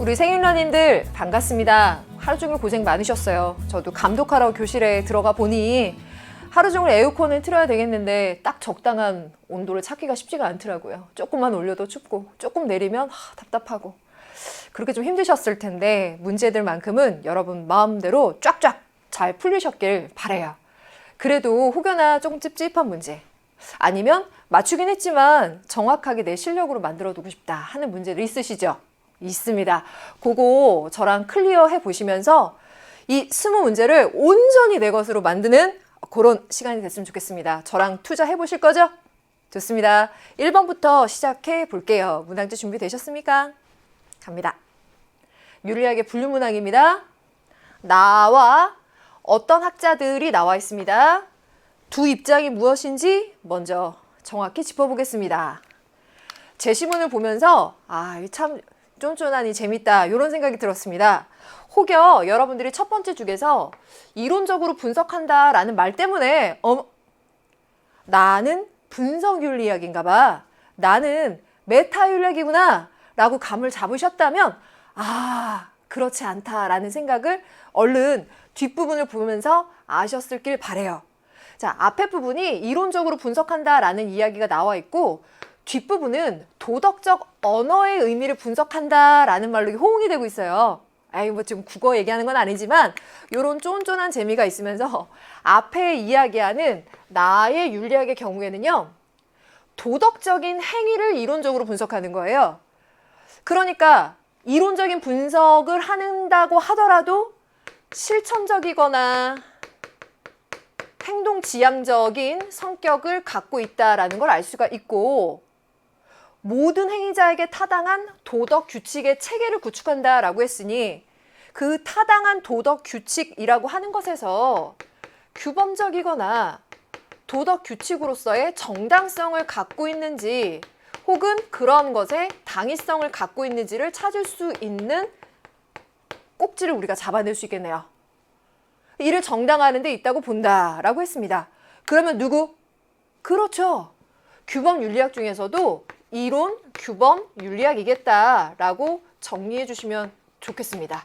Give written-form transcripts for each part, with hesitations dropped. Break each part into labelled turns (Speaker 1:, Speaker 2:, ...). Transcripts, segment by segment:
Speaker 1: 우리 생일러님들 반갑습니다. 하루 종일 고생 많으셨어요. 저도 감독하러 교실에 들어가 보니 하루 종일 에어컨을 틀어야 되겠는데 딱 적당한 온도를 찾기가 쉽지가 않더라고요. 조금만 올려도 춥고 조금 내리면 답답하고 그렇게 좀 힘드셨을 텐데 문제들만큼은 여러분 마음대로 쫙쫙 잘 풀리셨길 바라요. 그래도 혹여나 조금 찝찝한 문제 아니면 맞추긴 했지만 정확하게 내 실력으로 만들어 두고 싶다 하는 문제들 있으시죠? 있습니다. 그거 저랑 클리어 해 보시면서 이 20문제를 온전히 내 것으로 만드는 그런 시간이 됐으면 좋겠습니다. 저랑 투자해 보실 거죠? 좋습니다. 1번부터 시작해 볼게요. 문항지 준비되셨습니까? 갑니다. 윤리학의 분류문항입니다. 나와 어떤 학자들이 나와 있습니다. 두 입장이 무엇인지 먼저 정확히 짚어보겠습니다. 제시문을 보면서 참 쫀쫀하니 재밌다 이런 생각이 들었습니다. 혹여 여러분들이 첫 번째 주에서 이론적으로 분석한다라는 말 때문에 나는 분석윤리학인가 봐, 나는 메타윤리학이구나 라고 감을 잡으셨다면 그렇지 않다라는 생각을 얼른 뒷부분을 보면서 아셨길 바래요. 자, 앞에 부분이 이론적으로 분석한다라는 이야기가 나와 있고 뒷부분은 도덕적 언어의 의미를 분석한다라는 말로 호응이 되고 있어요. 뭐 지금 국어 얘기하는 건 아니지만 이런 쫀쫀한 재미가 있으면서 앞에 이야기하는 나의 윤리학의 경우에는요, 도덕적인 행위를 이론적으로 분석하는 거예요. 그러니까 이론적인 분석을 한다고 하더라도 실천적이거나 행동지향적인 성격을 갖고 있다는 걸 알 수가 있고, 모든 행위자에게 타당한 도덕 규칙의 체계를 구축한다라고 했으니 그 타당한 도덕 규칙이라고 하는 것에서 규범적이거나 도덕 규칙으로서의 정당성을 갖고 있는지 혹은 그런 것에 당위성을 갖고 있는지를 찾을 수 있는 꼭지를 우리가 잡아낼 수 있겠네요. 이를 정당화하는 데 있다고 본다라고 했습니다. 그러면 누구? 그렇죠. 규범 윤리학 중에서도 이론 규범 윤리학이겠다라고 정리해 주시면 좋겠습니다.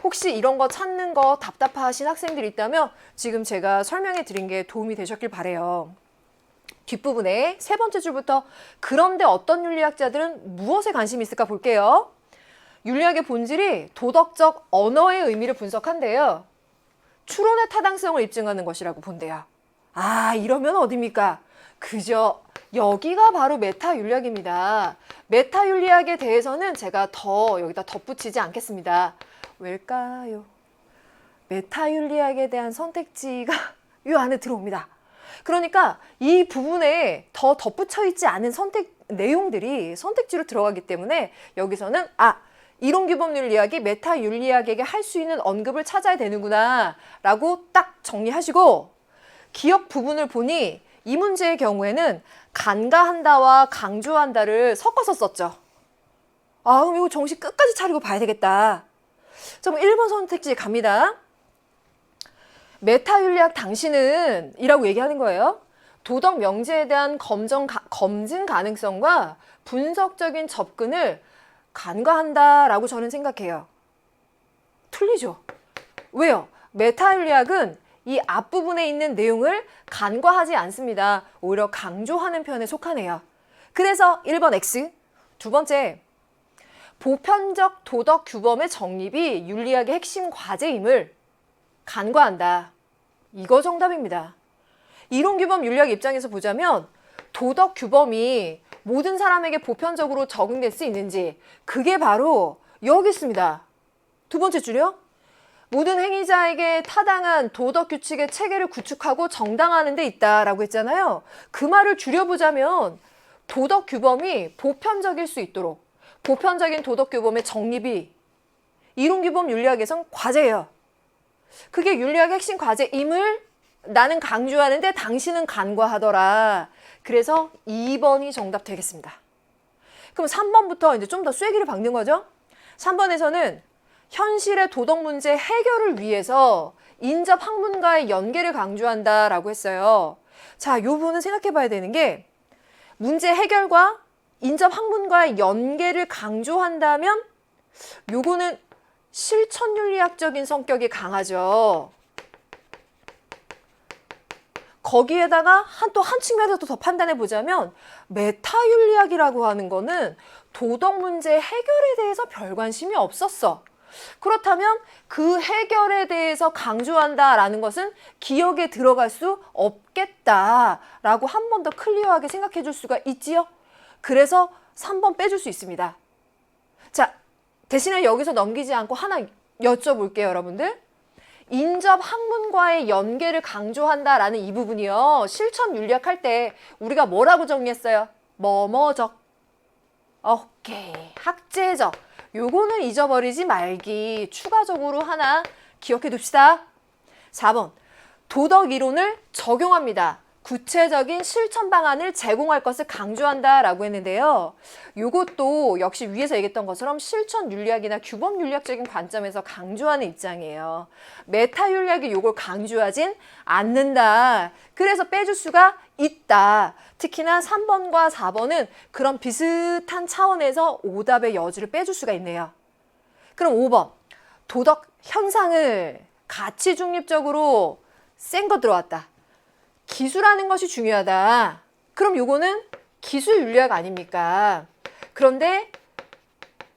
Speaker 1: 혹시 이런 거 찾는 거 답답하신 학생들이 있다면 지금 제가 설명해 드린 게 도움이 되셨길 바래요. 뒷부분에 세 번째 줄부터 그런데 어떤 윤리학자들은 무엇에 관심이 있을까 볼게요. 윤리학의 본질이 도덕적 언어의 의미를 분석한대요. 추론의 타당성을 입증하는 것이라고 본대요. 이러면 어딥니까? 그저 여기가 바로 메타윤리학입니다. 메타윤리학에 대해서는 제가 더 여기다 덧붙이지 않겠습니다. 왜일까요? 메타윤리학에 대한 선택지가 이 안에 들어옵니다. 그러니까 이 부분에 더 덧붙여 있지 않은 선택 내용들이 선택지로 들어가기 때문에 여기서는 이론규범윤리학이 메타윤리학에게 할 수 있는 언급을 찾아야 되는구나 라고 딱 정리하시고, 기억 부분을 보니 이 문제의 경우에는 간과한다와 강조한다를 섞어서 썼죠. 그럼 이거 정신 끝까지 차리고 봐야 되겠다. 자, 그럼 1번 선택지 갑니다. 메타윤리학 당신은 이라고 얘기하는 거예요. 도덕 명제에 대한 검증 가능성과 분석적인 접근을 간과한다라고 저는 생각해요. 틀리죠? 왜요? 메타윤리학은 이 앞부분에 있는 내용을 간과하지 않습니다. 오히려 강조하는 편에 속하네요. 그래서 1번 X. 두 번째, 보편적 도덕 규범의 정립이 윤리학의 핵심 과제임을 간과한다. 이거 정답입니다. 이론규범 윤리학 입장에서 보자면 도덕 규범이 모든 사람에게 보편적으로 적용될 수 있는지, 그게 바로 여기 있습니다. 두 번째 줄이요. 모든 행위자에게 타당한 도덕 규칙의 체계를 구축하고 정당화하는 데 있다라고 했잖아요. 그 말을 줄여보자면 도덕 규범이 보편적일 수 있도록 보편적인 도덕 규범의 정립이 이론규범 윤리학에선 과제예요. 그게 윤리학의 핵심 과제임을 나는 강조하는데 당신은 간과하더라. 그래서 2번이 정답 되겠습니다. 그럼 3번부터 이제 좀 더 쐐기를 박는 거죠. 3번에서는 현실의 도덕 문제 해결을 위해서 인접 학문과의 연계를 강조한다라고 했어요. 자, 이 부분은 생각해 봐야 되는 게, 문제 해결과 인접 학문과의 연계를 강조한다면 요거는 실천윤리학적인 성격이 강하죠. 거기에다가 또 한 측면에서 더 판단해 보자면 메타윤리학이라고 하는 거는 도덕 문제 해결에 대해서 별 관심이 없었어. 그렇다면 그 해결에 대해서 강조한다라는 것은 기억에 들어갈 수 없겠다라고 한 번 더 클리어하게 생각해 줄 수가 있지요. 그래서 3번 빼줄 수 있습니다. 자, 대신에 여기서 넘기지 않고 하나 여쭤볼게요, 여러분들. 인접 학문과의 연계를 강조한다라는 이 부분이요. 실천 윤리학 할 때 우리가 뭐라고 정리했어요? 뭐뭐적. 오케이. 학제적. 요거는 잊어버리지 말기. 추가적으로 하나 기억해 둡시다. 4번. 도덕 이론을 적용합니다. 구체적인 실천 방안을 제공할 것을 강조한다라고 했는데요. 요것도 역시 위에서 얘기했던 것처럼 실천 윤리학이나 규범 윤리학적인 관점에서 강조하는 입장이에요. 메타 윤리학이 요걸 강조하진 않는다. 그래서 빼줄 수가 있다. 특히나 3번과 4번은 그런 비슷한 차원에서 오답의 여지를 빼줄 수가 있네요. 그럼 5번. 도덕 현상을 가치 중립적으로 센 거 들어왔다. 기술하는 것이 중요하다. 그럼 요거는 기술 윤리학 아닙니까? 그런데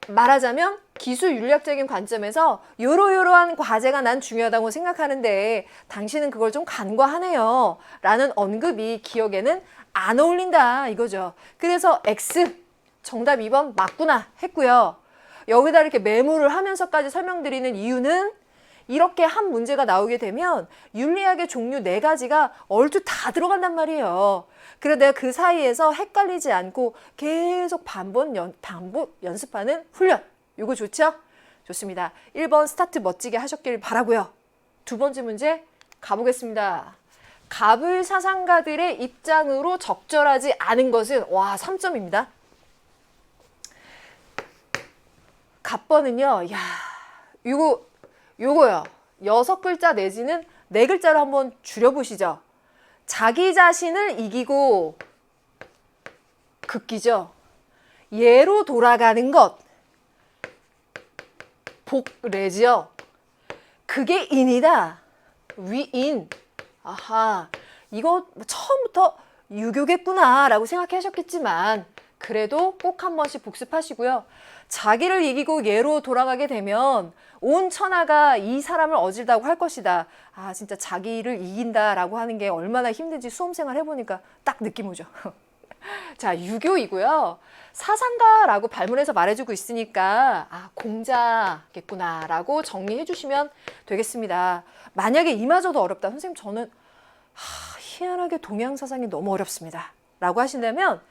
Speaker 1: 말하자면 기술 윤리학적인 관점에서 요러요러한 과제가 난 중요하다고 생각하는데 당신은 그걸 좀 간과하네요. 라는 언급이 기억에는 안 어울린다 이거죠. 그래서 X 정답 2번 맞구나 했고요. 여기다 이렇게 메모를 하면서까지 설명드리는 이유는 이렇게 한 문제가 나오게 되면 윤리학의 종류 4가지가 얼추 다 들어간단 말이에요. 그래서 내가 그 사이에서 헷갈리지 않고 계속 반복 연습하는 훈련. 이거 좋죠? 좋습니다. 1번 스타트 멋지게 하셨길 바라고요. 두 번째 문제 가보겠습니다. 가불 사상가들의 입장으로 적절하지 않은 것은 3점입니다. 갑번은요. 요거요. 6글자 내지는 4글자로 한번 줄여보시죠. 자기 자신을 이기고 극기죠. 예로 돌아가는 것. 복례죠. 그게 인이다. 위인. 아하, 이거 처음부터 유교겠구나 라고 생각하셨겠지만 그래도 꼭 한 번씩 복습하시고요. 자기를 이기고 예로 돌아가게 되면 온 천하가 이 사람을 어질다고 할 것이다. 아, 진짜 자기를 이긴다라고 하는 게 얼마나 힘든지 수험생활 해보니까 딱 느낌 오죠. 자, 유교이고요. 사상가라고 발문해서 말해주고 있으니까 공자겠구나라고 정리해 주시면 되겠습니다. 만약에 이마저도 어렵다. 선생님 저는 희한하게 동양 사상이 너무 어렵습니다. 라고 하신다면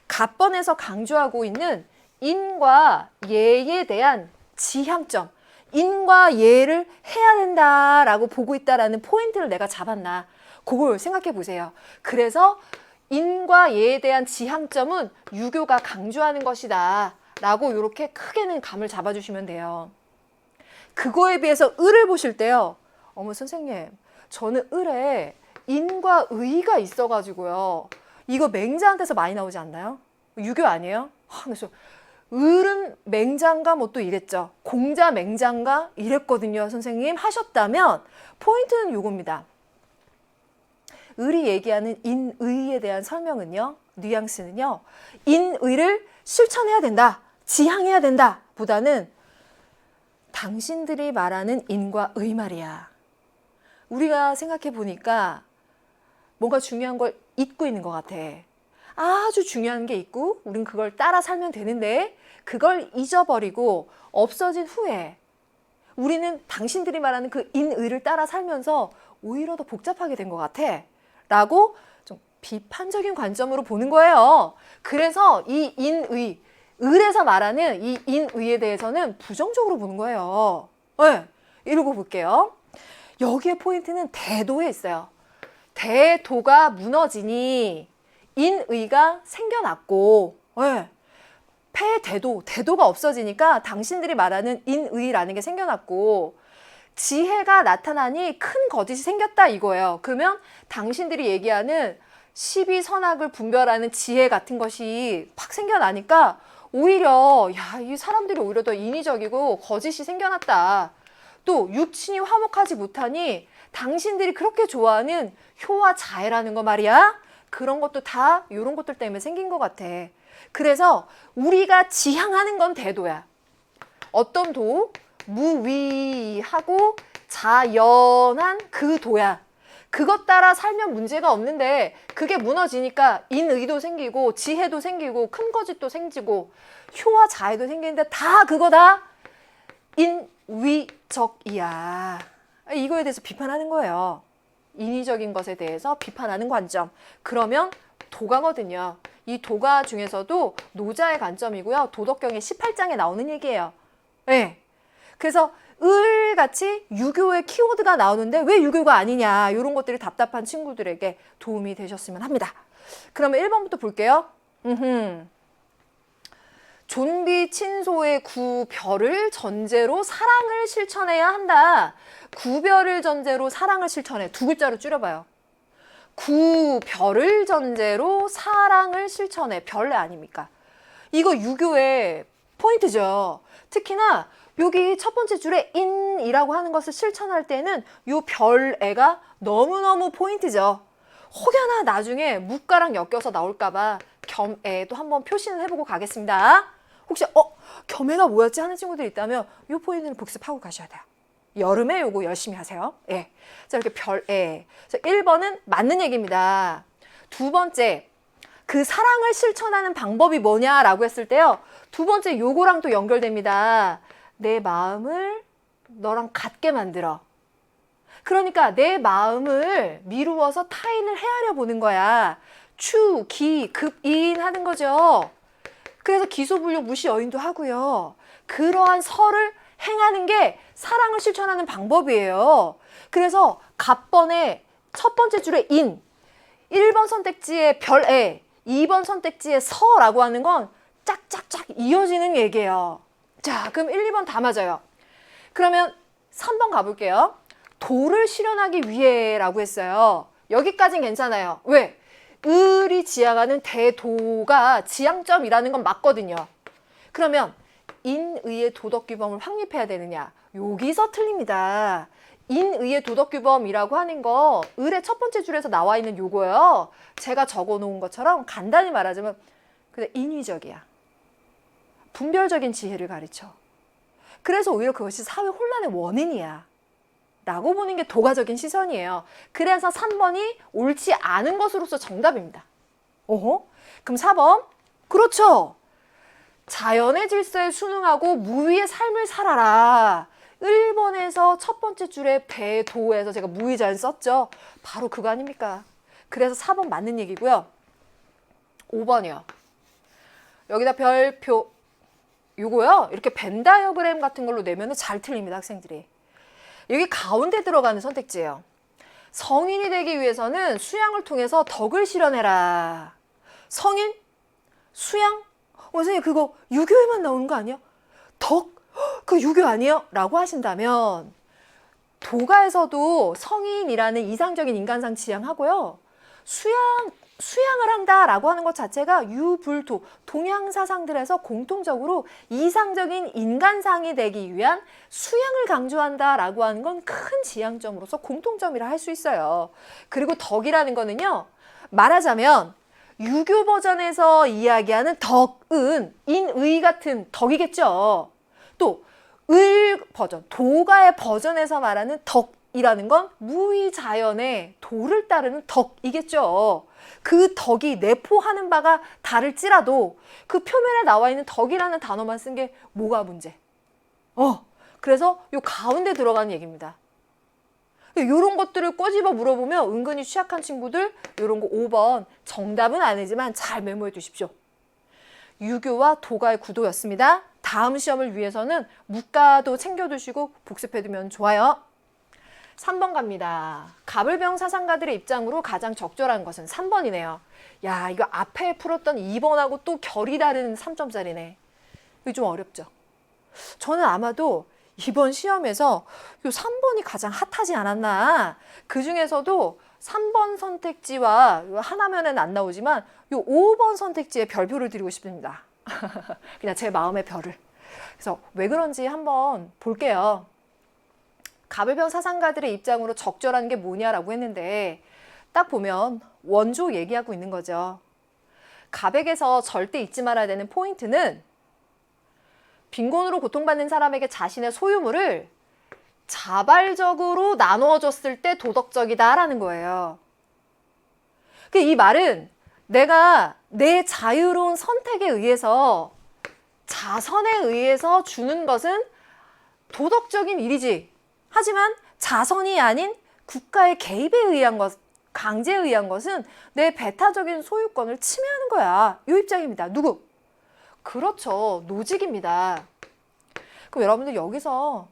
Speaker 1: 갑번에서 강조하고 있는 인과 예에 대한 지향점, 인과 예를 해야 된다라고 보고 있다라는 포인트를 내가 잡았나 그걸 생각해 보세요. 그래서 인과 예에 대한 지향점은 유교가 강조하는 것이다 라고 이렇게 크게는 감을 잡아주시면 돼요. 그거에 비해서 을을 보실 때요. 어머 선생님 저는 을에 인과 의가 있어가지고요. 이거 맹자한테서 많이 나오지 않나요? 유교 아니에요? 그래서 을은 맹자인가 뭐 또 이랬죠. 공자 맹자인가 이랬거든요. 선생님 하셨다면 포인트는 요겁니다. 을이 얘기하는 인의에 대한 설명은요. 뉘앙스는요. 인의를 실천해야 된다. 지향해야 된다. 보다는 당신들이 말하는 인과 의 말이야. 우리가 생각해 보니까 뭔가 중요한 걸 잊고 있는 것 같아. 아주 중요한 게 있고 우린 그걸 따라 살면 되는데 그걸 잊어버리고 없어진 후에 우리는 당신들이 말하는 그 인의를 따라 살면서 오히려 더 복잡하게 된 것 같아 라고 좀 비판적인 관점으로 보는 거예요. 그래서 이 인의, 을에서 말하는 이 인의에 대해서는 부정적으로 보는 거예요. 네, 이러고 볼게요. 여기에 포인트는 대도에 있어요. 대도가 무너지니 인의가 생겨났고 폐대도, 대도가 없어지니까 당신들이 말하는 인의라는 게 생겨났고 지혜가 나타나니 큰 거짓이 생겼다 이거예요. 그러면 당신들이 얘기하는 12선악을 분별하는 지혜 같은 것이 팍 생겨나니까 오히려 이 사람들이 오히려 더 인위적이고 거짓이 생겨났다. 또 육친이 화목하지 못하니 당신들이 그렇게 좋아하는 효와 자애라는 거 말이야. 그런 것도 다 이런 것들 때문에 생긴 것 같아. 그래서 우리가 지향하는 건 대도야. 어떤 도? 무위하고 자연한 그 도야. 그것 따라 살면 문제가 없는데 그게 무너지니까 인의도 생기고 지혜도 생기고 큰 거짓도 생기고 효와 자애도 생기는데 다 그거다 인위적이야. 이거에 대해서 비판하는 거예요. 인위적인 것에 대해서 비판하는 관점. 그러면 도가거든요. 이 도가 중에서도 노자의 관점이고요. 도덕경의 18장에 나오는 얘기예요. 네. 그래서 을같이 유교의 키워드가 나오는데 왜 유교가 아니냐, 이런 것들이 답답한 친구들에게 도움이 되셨으면 합니다. 그러면 1번부터 볼게요. 존비 친소의 구별을 전제로 사랑을 실천해야 한다. 구별을 전제로 사랑을 실천해. 두 글자로 줄여봐요. 구별을 전제로 사랑을 실천해. 별내 아닙니까? 이거 유교의 포인트죠. 특히나 여기 첫 번째 줄에 인이라고 하는 것을 실천할 때는 요 별애가 너무너무 포인트죠. 혹여나 나중에 무가랑 엮여서 나올까봐 겸애도 한번 표시는 해보고 가겠습니다. 혹시 겸애가 뭐였지 하는 친구들 있다면 요 포인트는 복습하고 가셔야 돼요. 여름에 요거 열심히 하세요. 예. 자, 이렇게 별애. 자, 1번은 맞는 얘기입니다. 두 번째, 그 사랑을 실천하는 방법이 뭐냐라고 했을 때요. 두 번째 요거랑 또 연결됩니다. 내 마음을 너랑 같게 만들어. 그러니까 내 마음을 미루어서 타인을 헤아려 보는 거야. 추, 기, 급, 인 하는 거죠. 그래서 기소불력 무시 여인도 하고요. 그러한 설을 행하는 게 사랑을 실천하는 방법이에요. 그래서 갑번의 첫 번째 줄에 인, 1번 선택지에 별애, 2번 선택지에 서라고 하는 건 짝짝짝 이어지는 얘기예요. 자, 그럼 1, 2번 다 맞아요. 그러면 3번 가볼게요. 도를 실현하기 위해라고 했어요. 여기까지는 괜찮아요. 왜? 을이 지향하는 대도가 지향점이라는 건 맞거든요. 그러면 인의의 도덕규범을 확립해야 되느냐? 여기서 틀립니다. 인의의 도덕규범이라고 하는 거 을의 첫 번째 줄에서 나와 있는 요거예요. 제가 적어놓은 것처럼 간단히 말하자면 그냥 인위적이야. 분별적인 지혜를 가르쳐. 그래서 오히려 그것이 사회 혼란의 원인이야 라고 보는 게 도가적인 시선이에요. 그래서 3번이 옳지 않은 것으로서 정답입니다. 그럼 4번. 그렇죠. 자연의 질서에 순응하고 무위의 삶을 살아라. 1번에서 첫 번째 줄에 배도에서 제가 무위자연 썼죠. 바로 그거 아닙니까? 그래서 4번 맞는 얘기고요. 5번이요. 여기다 별표 요거요. 이렇게 벤 다이어그램 같은 걸로 내면 잘 틀립니다, 학생들이. 여기 가운데 들어가는 선택지예요. 성인이 되기 위해서는 수양을 통해서 덕을 실현해라. 성인? 수양? 선생님 그거 유교에만 나오는 거 아니야? 덕? 그 유교 아니에요? 라고 하신다면 도가에서도 성인이라는 이상적인 인간상 지향하고요. 수양을 한다라고 하는 것 자체가 유불도, 동양사상들에서 공통적으로 이상적인 인간상이 되기 위한 수양을 강조한다라고 하는 건 큰 지향점으로서 공통점이라 할 수 있어요. 그리고 덕이라는 거는요. 말하자면 유교 버전에서 이야기하는 덕은 인의 같은 덕이겠죠. 또 을 버전, 도가의 버전에서 말하는 덕이라는 건 무위자연의 도를 따르는 덕이겠죠. 그 덕이 내포하는 바가 다를지라도 그 표면에 나와 있는 덕이라는 단어만 쓴 게 뭐가 문제? 그래서 요 가운데 들어가는 얘기입니다. 이런 것들을 꼬집어 물어보면 은근히 취약한 친구들 이런 거 5번 정답은 아니지만 잘 메모해 두십시오. 유교와 도가의 구도였습니다. 다음 시험을 위해서는 무가도 챙겨두시고 복습해두면 좋아요. 3번 갑니다. 가불병 사상가들의 입장으로 가장 적절한 것은 3번이네요. 야, 이거 앞에 풀었던 2번하고 또 결이 다른 3점짜리네. 이거 좀 어렵죠? 저는 아마도 이번 시험에서 요 3번이 가장 핫하지 않았나. 그 중에서도 3번 선택지와 하나면은 안 나오지만 요 5번 선택지에 별표를 드리고 싶습니다. 그냥 제 마음의 별을. 그래서 왜 그런지 한번 볼게요. 가불변 사상가들의 입장으로 적절한 게 뭐냐라고 했는데 딱 보면 원조 얘기하고 있는 거죠. 가백에서 절대 잊지 말아야 되는 포인트는 빈곤으로 고통받는 사람에게 자신의 소유물을 자발적으로 나누어 줬을 때 도덕적이다라는 거예요. 이 말은 내가 내 자유로운 선택에 의해서 자선에 의해서 주는 것은 도덕적인 일이지. 하지만 자선이 아닌 국가의 개입에 의한 것, 강제에 의한 것은 내 배타적인 소유권을 침해하는 거야. 이 입장입니다. 누구? 그렇죠. 노직입니다. 그럼 여러분들 여기서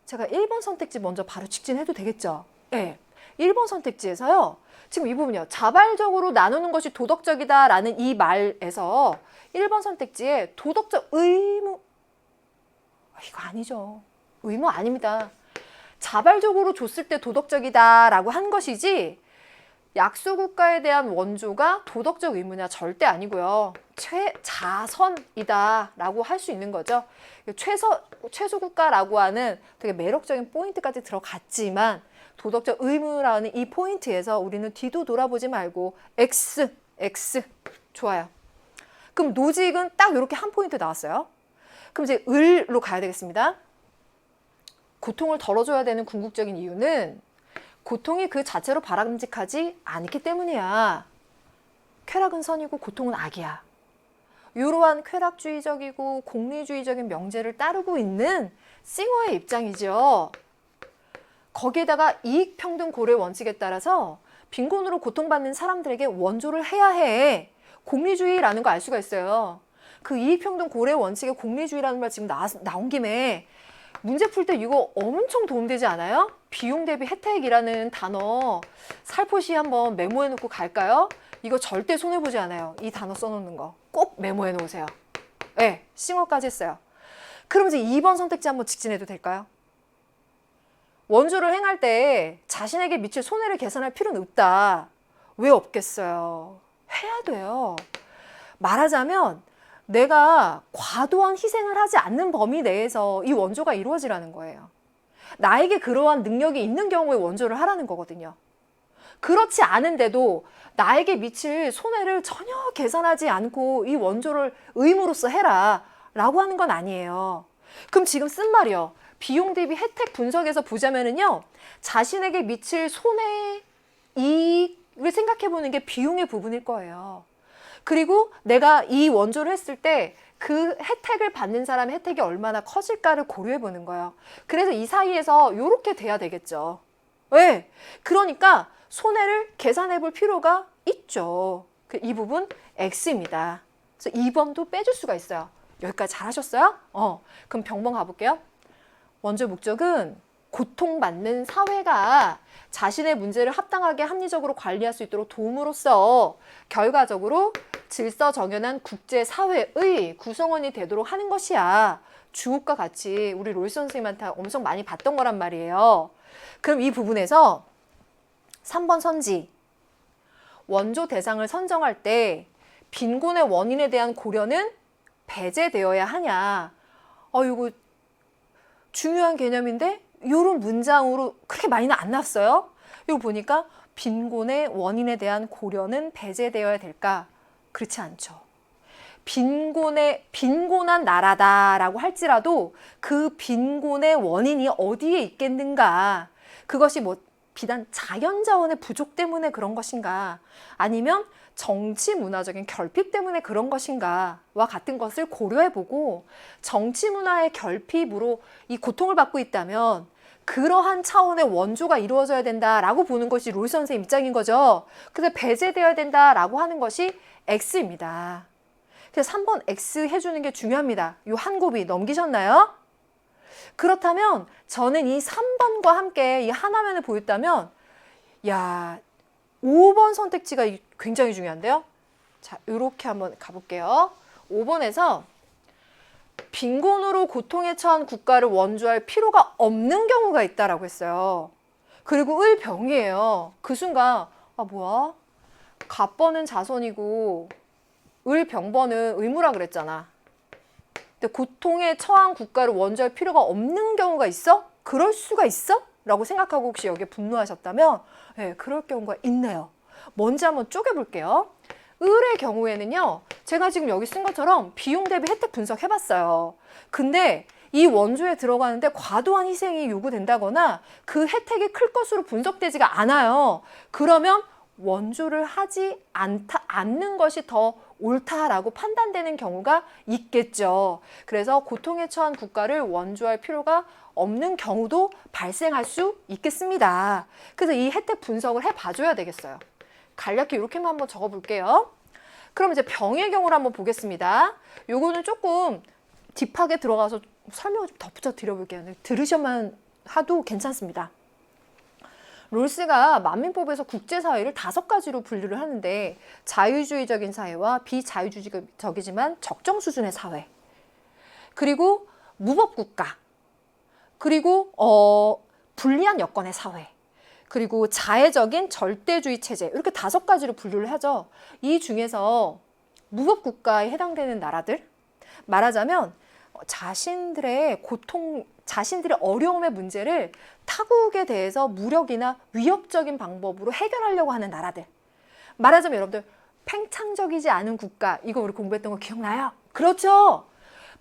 Speaker 1: 제가 1번 선택지 먼저 바로 직진해도 되겠죠? 네. 1번 선택지에서요. 지금 이 부분이요. 자발적으로 나누는 것이 도덕적이다라는 이 말에서 1번 선택지에 도덕적 의무, 이거 아니죠. 의무 아닙니다. 자발적으로 줬을 때 도덕적이다라고 한 것이지 약소국가에 대한 원조가 도덕적 의무냐 절대 아니고요. 최자선이다라고 할 수 있는 거죠. 최소국가라고 하는 되게 매력적인 포인트까지 들어갔지만 도덕적 의무라는 이 포인트에서 우리는 뒤도 돌아보지 말고 X 좋아요. 그럼 노직은 딱 이렇게 한 포인트 나왔어요. 그럼 이제 을로 가야 되겠습니다. 고통을 덜어줘야 되는 궁극적인 이유는 고통이 그 자체로 바람직하지 않기 때문이야. 쾌락은 선이고 고통은 악이야. 이러한 쾌락주의적이고 공리주의적인 명제를 따르고 있는 싱어의 입장이죠. 거기에다가 이익평등 고려의 원칙에 따라서 빈곤으로 고통받는 사람들에게 원조를 해야 해. 공리주의라는 거 알 수가 있어요. 그 이익평등 고려의 원칙에 공리주의라는 말 지금 나온 김에 문제 풀 때 이거 엄청 도움되지 않아요? 비용 대비 혜택이라는 단어 살포시 한번 메모해 놓고 갈까요? 이거 절대 손해보지 않아요. 이 단어 써놓는 거 꼭 메모해 놓으세요. 네, 싱어까지 했어요. 그럼 이제 2번 선택지 한번 직진해도 될까요? 원조를 행할 때 자신에게 미칠 손해를 계산할 필요는 없다. 왜 없겠어요? 해야 돼요. 말하자면 내가 과도한 희생을 하지 않는 범위 내에서 이 원조가 이루어지라는 거예요. 나에게 그러한 능력이 있는 경우에 원조를 하라는 거거든요. 그렇지 않은데도 나에게 미칠 손해를 전혀 계산하지 않고 이 원조를 의무로서 해라 라고 하는 건 아니에요. 그럼 지금 쓴 말이요. 비용 대비 혜택 분석에서 보자면은요. 자신에게 미칠 손해, 이익을 생각해 보는 게 비용의 부분일 거예요. 그리고 내가 이 원조를 했을 때 그 혜택을 받는 사람의 혜택이 얼마나 커질까를 고려해 보는 거예요. 그래서 이 사이에서 이렇게 돼야 되겠죠. 왜? 그러니까 손해를 계산해 볼 필요가 있죠. 이 부분 X입니다. 그래서 2번도 빼줄 수가 있어요. 여기까지 잘하셨어요? 그럼 병번 가볼게요. 원조 목적은 고통받는 사회가 자신의 문제를 합당하게 합리적으로 관리할 수 있도록 도움으로써 결과적으로 질서 정연한 국제사회의 구성원이 되도록 하는 것이야. 주옥과 같이 우리 로이스 선생님한테 엄청 많이 봤던 거란 말이에요. 그럼 이 부분에서 3번 선지. 원조 대상을 선정할 때 빈곤의 원인에 대한 고려는 배제되어야 하냐. 이거 중요한 개념인데 이런 문장으로 그렇게 많이는 안 났어요. 이거 보니까 빈곤의 원인에 대한 고려는 배제되어야 될까? 그렇지 않죠. 빈곤한 나라다라고 할지라도 그 빈곤의 원인이 어디에 있겠는가? 그것이 뭐 비단 자연자원의 부족 때문에 그런 것인가? 아니면 정치 문화적인 결핍 때문에 그런 것인가와 같은 것을 고려해보고 정치 문화의 결핍으로 이 고통을 받고 있다면 그러한 차원의 원조가 이루어져야 된다라고 보는 것이 로이스 선생님 입장인 거죠. 그래서 배제되어야 된다라고 하는 것이 X입니다. 그래서 3번 X 해주는 게 중요합니다. 이 한 곱이 넘기셨나요? 그렇다면 저는 이 3번과 함께 이 한 화면을 보였다면 야 5번 선택지가 굉장히 중요한데요. 자, 이렇게 한번 가볼게요. 5번에서 빈곤으로 고통에 처한 국가를 원조할 필요가 없는 경우가 있다라고 했어요. 그리고 을병이에요. 그 순간 뭐야? 갑번은 자선이고 을병번은 의무라 그랬잖아. 근데 고통에 처한 국가를 원조할 필요가 없는 경우가 있어? 그럴 수가 있어? 라고 생각하고 혹시 여기에 분노하셨다면 네, 그럴 경우가 있네요. 뭔지 한번 쪼개볼게요. 을의 경우에는요. 제가 지금 여기 쓴 것처럼 비용 대비 혜택 분석해봤어요. 근데 이 원조에 들어가는데 과도한 희생이 요구된다거나 그 혜택이 클 것으로 분석되지가 않아요. 그러면 원조를 하지 않는 것이 더 옳다라고 판단되는 경우가 있겠죠. 그래서 고통에 처한 국가를 원조할 필요가 없는 경우도 발생할 수 있겠습니다. 그래서 이 혜택 분석을 해봐줘야 되겠어요. 간략히 이렇게만 한번 적어볼게요. 그럼 이제 병의 경우를 한번 보겠습니다. 요거는 조금 딥하게 들어가서 설명을 좀 덧붙여 드려볼게요. 들으셔만 하도 괜찮습니다. 롤스가 만민법에서 국제사회를 5가지로 분류를 하는데 자유주의적인 사회와 비자유주의적이지만 적정 수준의 사회, 그리고 무법국가, 그리고 불리한 여건의 사회, 그리고 자해적인 절대주의 체제, 이렇게 5가지로 분류를 하죠. 이 중에서 무법국가에 해당되는 나라들, 말하자면 자신들의 고통, 자신들의 어려움의 문제를 타국에 대해서 무력이나 위협적인 방법으로 해결하려고 하는 나라들. 말하자면 여러분들 팽창적이지 않은 국가, 이거 우리 공부했던 거 기억나요? 그렇죠.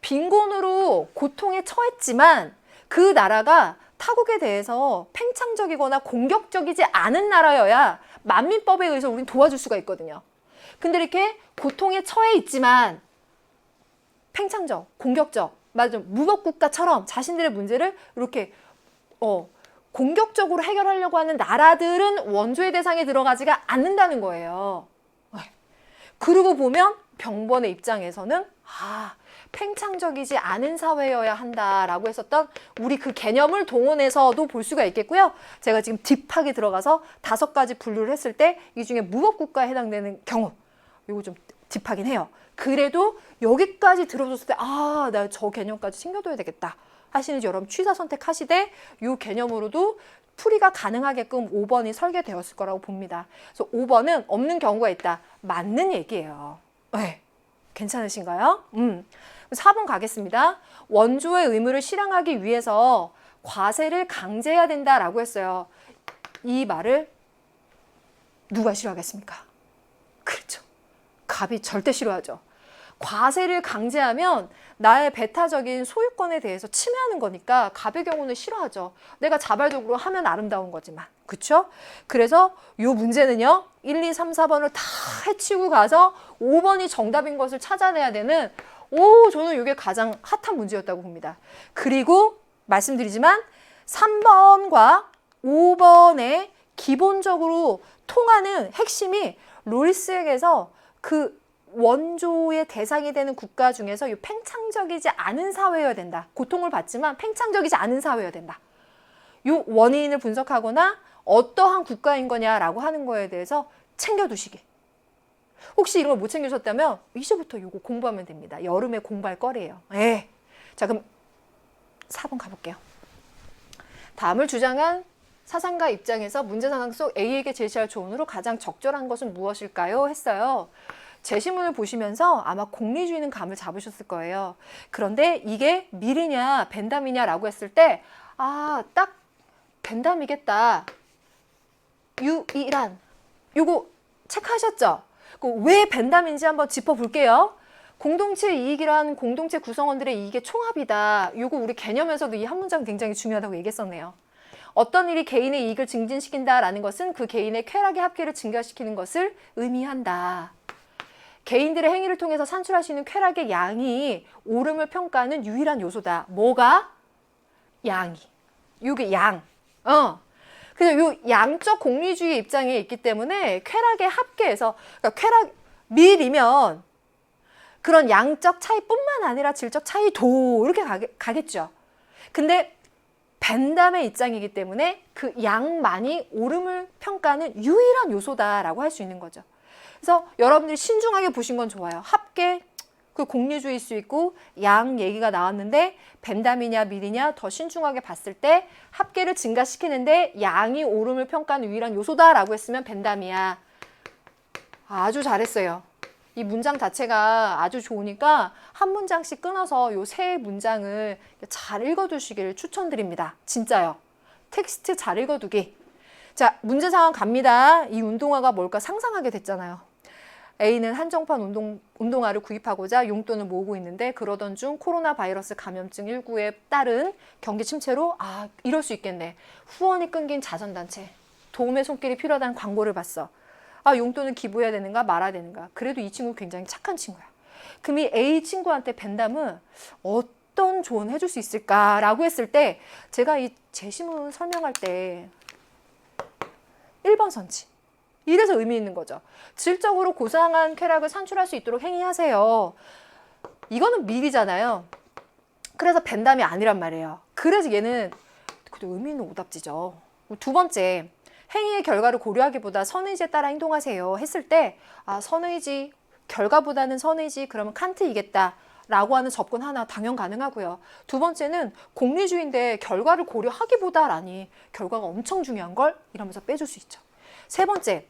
Speaker 1: 빈곤으로 고통에 처했지만 그 나라가 타국에 대해서 팽창적이거나 공격적이지 않은 나라여야 만민법에 의해서 우린 도와줄 수가 있거든요. 근데 이렇게 고통에 처해 있지만 팽창적, 공격적, 맞아, 무법국가처럼 자신들의 문제를 이렇게 공격적으로 해결하려고 하는 나라들은 원조의 대상에 들어가지가 않는다는 거예요. 그러고 보면 병번의 입장에서는 팽창적이지 않은 사회여야 한다라고 했었던 우리 그 개념을 동원해서도 볼 수가 있겠고요. 제가 지금 딥하게 들어가서 5가지 분류를 했을 때 이 중에 무법국가에 해당되는 경우, 이거 좀 딥하긴 해요. 그래도 여기까지 들어줬을 때 나 저 개념까지 챙겨둬야 되겠다 하시는지 여러분 취사 선택하시되 이 개념으로도 풀이가 가능하게끔 5번이 설계되었을 거라고 봅니다. 그래서 5번은 없는 경우가 있다. 맞는 얘기예요. 네. 괜찮으신가요? 4번 가겠습니다. 원조의 의무를 실행하기 위해서 과세를 강제해야 된다라고 했어요. 이 말을 누가 싫어하겠습니까? 그렇죠. 갑이 절대 싫어하죠. 과세를 강제하면 나의 배타적인 소유권에 대해서 침해하는 거니까 갑의 경우는 싫어하죠. 내가 자발적으로 하면 아름다운 거지만. 그렇죠? 그래서 이 문제는요. 1, 2, 3, 4번을 다 해치고 가서 5번이 정답인 것을 찾아내야 되는 저는 이게 가장 핫한 문제였다고 봅니다. 그리고 말씀드리지만 3번과 5번의 기본적으로 통하는 핵심이 롤스에게서 그 원조의 대상이 되는 국가 중에서 이 팽창적이지 않은 사회여야 된다. 고통을 받지만 팽창적이지 않은 사회여야 된다. 이 원인을 분석하거나 어떠한 국가인 거냐라고 하는 거에 대해서 챙겨두시기. 혹시 이런 걸 못 챙기셨다면 이제부터 이거 공부하면 됩니다. 여름에 공부할 거리예요. 자, 그럼 4번 가볼게요. 다음을 주장한 사상가 입장에서 문제 상황 속 A에게 제시할 조언으로 가장 적절한 것은 무엇일까요? 했어요. 제시문을 보시면서 아마 공리주의는 감을 잡으셨을 거예요. 그런데 이게 밀이냐 벤담이냐라고 했을 때 딱 벤담이겠다. 유일한 요거 체크하셨죠? 왜 벤담인지 한번 짚어볼게요. 공동체 이익이란 공동체 구성원들의 이익의 총합이다. 요거 우리 개념에서도 이 한 문장 굉장히 중요하다고 얘기했었네요. 어떤 일이 개인의 이익을 증진시킨다라는 것은 그 개인의 쾌락의 합계를 증가시키는 것을 의미한다. 개인들의 행위를 통해서 산출할 수 있는 쾌락의 양이 옳음을 평가하는 유일한 요소다. 뭐가? 양이. 요게 양. 그래서 요 양적 공리주의 입장에 있기 때문에 쾌락의 합계에서 그러니까 쾌락 밀이면 그런 양적 차이뿐만 아니라 질적 차이도 이렇게 가겠죠. 근데 벤담의 입장이기 때문에 그 양만이 옳음을 평가하는 유일한 요소다라고 할 수 있는 거죠. 그래서 여러분들이 신중하게 보신 건 좋아요. 합계, 그 공리주의일 수 있고 양 얘기가 나왔는데 벤담이냐 밀이냐 더 신중하게 봤을 때 합계를 증가시키는데 양이 옳음을 평가하는 유일한 요소다라고 했으면 벤담이야. 아주 잘했어요. 이 문장 자체가 아주 좋으니까 한 문장씩 끊어서 요 세 문장을 잘 읽어두시기를 추천드립니다. 진짜요. 텍스트 잘 읽어두기. 자, 문제 상황 갑니다. 이 운동화가 뭘까 상상하게 됐잖아요. A는 한정판 운동화를 구입하고자 용돈을 모으고 있는데 그러던 중 코로나 바이러스 감염증 19에 따른 경기 침체로 이럴 수 있겠네. 후원이 끊긴 자선단체. 도움의 손길이 필요하다는 광고를 봤어. 용돈을 기부해야 되는가 말아야 되는가. 그래도 이 친구 굉장히 착한 친구야. 그럼 이 A 친구한테 벤담은 어떤 조언을 해줄 수 있을까라고 했을 때 제가 이 제시문 설명할 때 1번 선지. 이래서 의미 있는 거죠. 질적으로 고상한 쾌락을 산출할 수 있도록 행위하세요. 이거는 미리잖아요. 그래서 벤담이 아니란 말이에요. 그래서 얘는 그래도 의미 있는 오답지죠. 두 번째, 행위의 결과를 고려하기보다 선의지에 따라 행동하세요 했을 때 선의지, 결과보다는 선의지, 그러면 칸트이겠다 라고 하는 접근 하나 당연 가능하고요. 두 번째는 공리주의인데 결과를 고려하기보다라니 결과가 엄청 중요한 걸 이러면서 빼줄 수 있죠. 세 번째,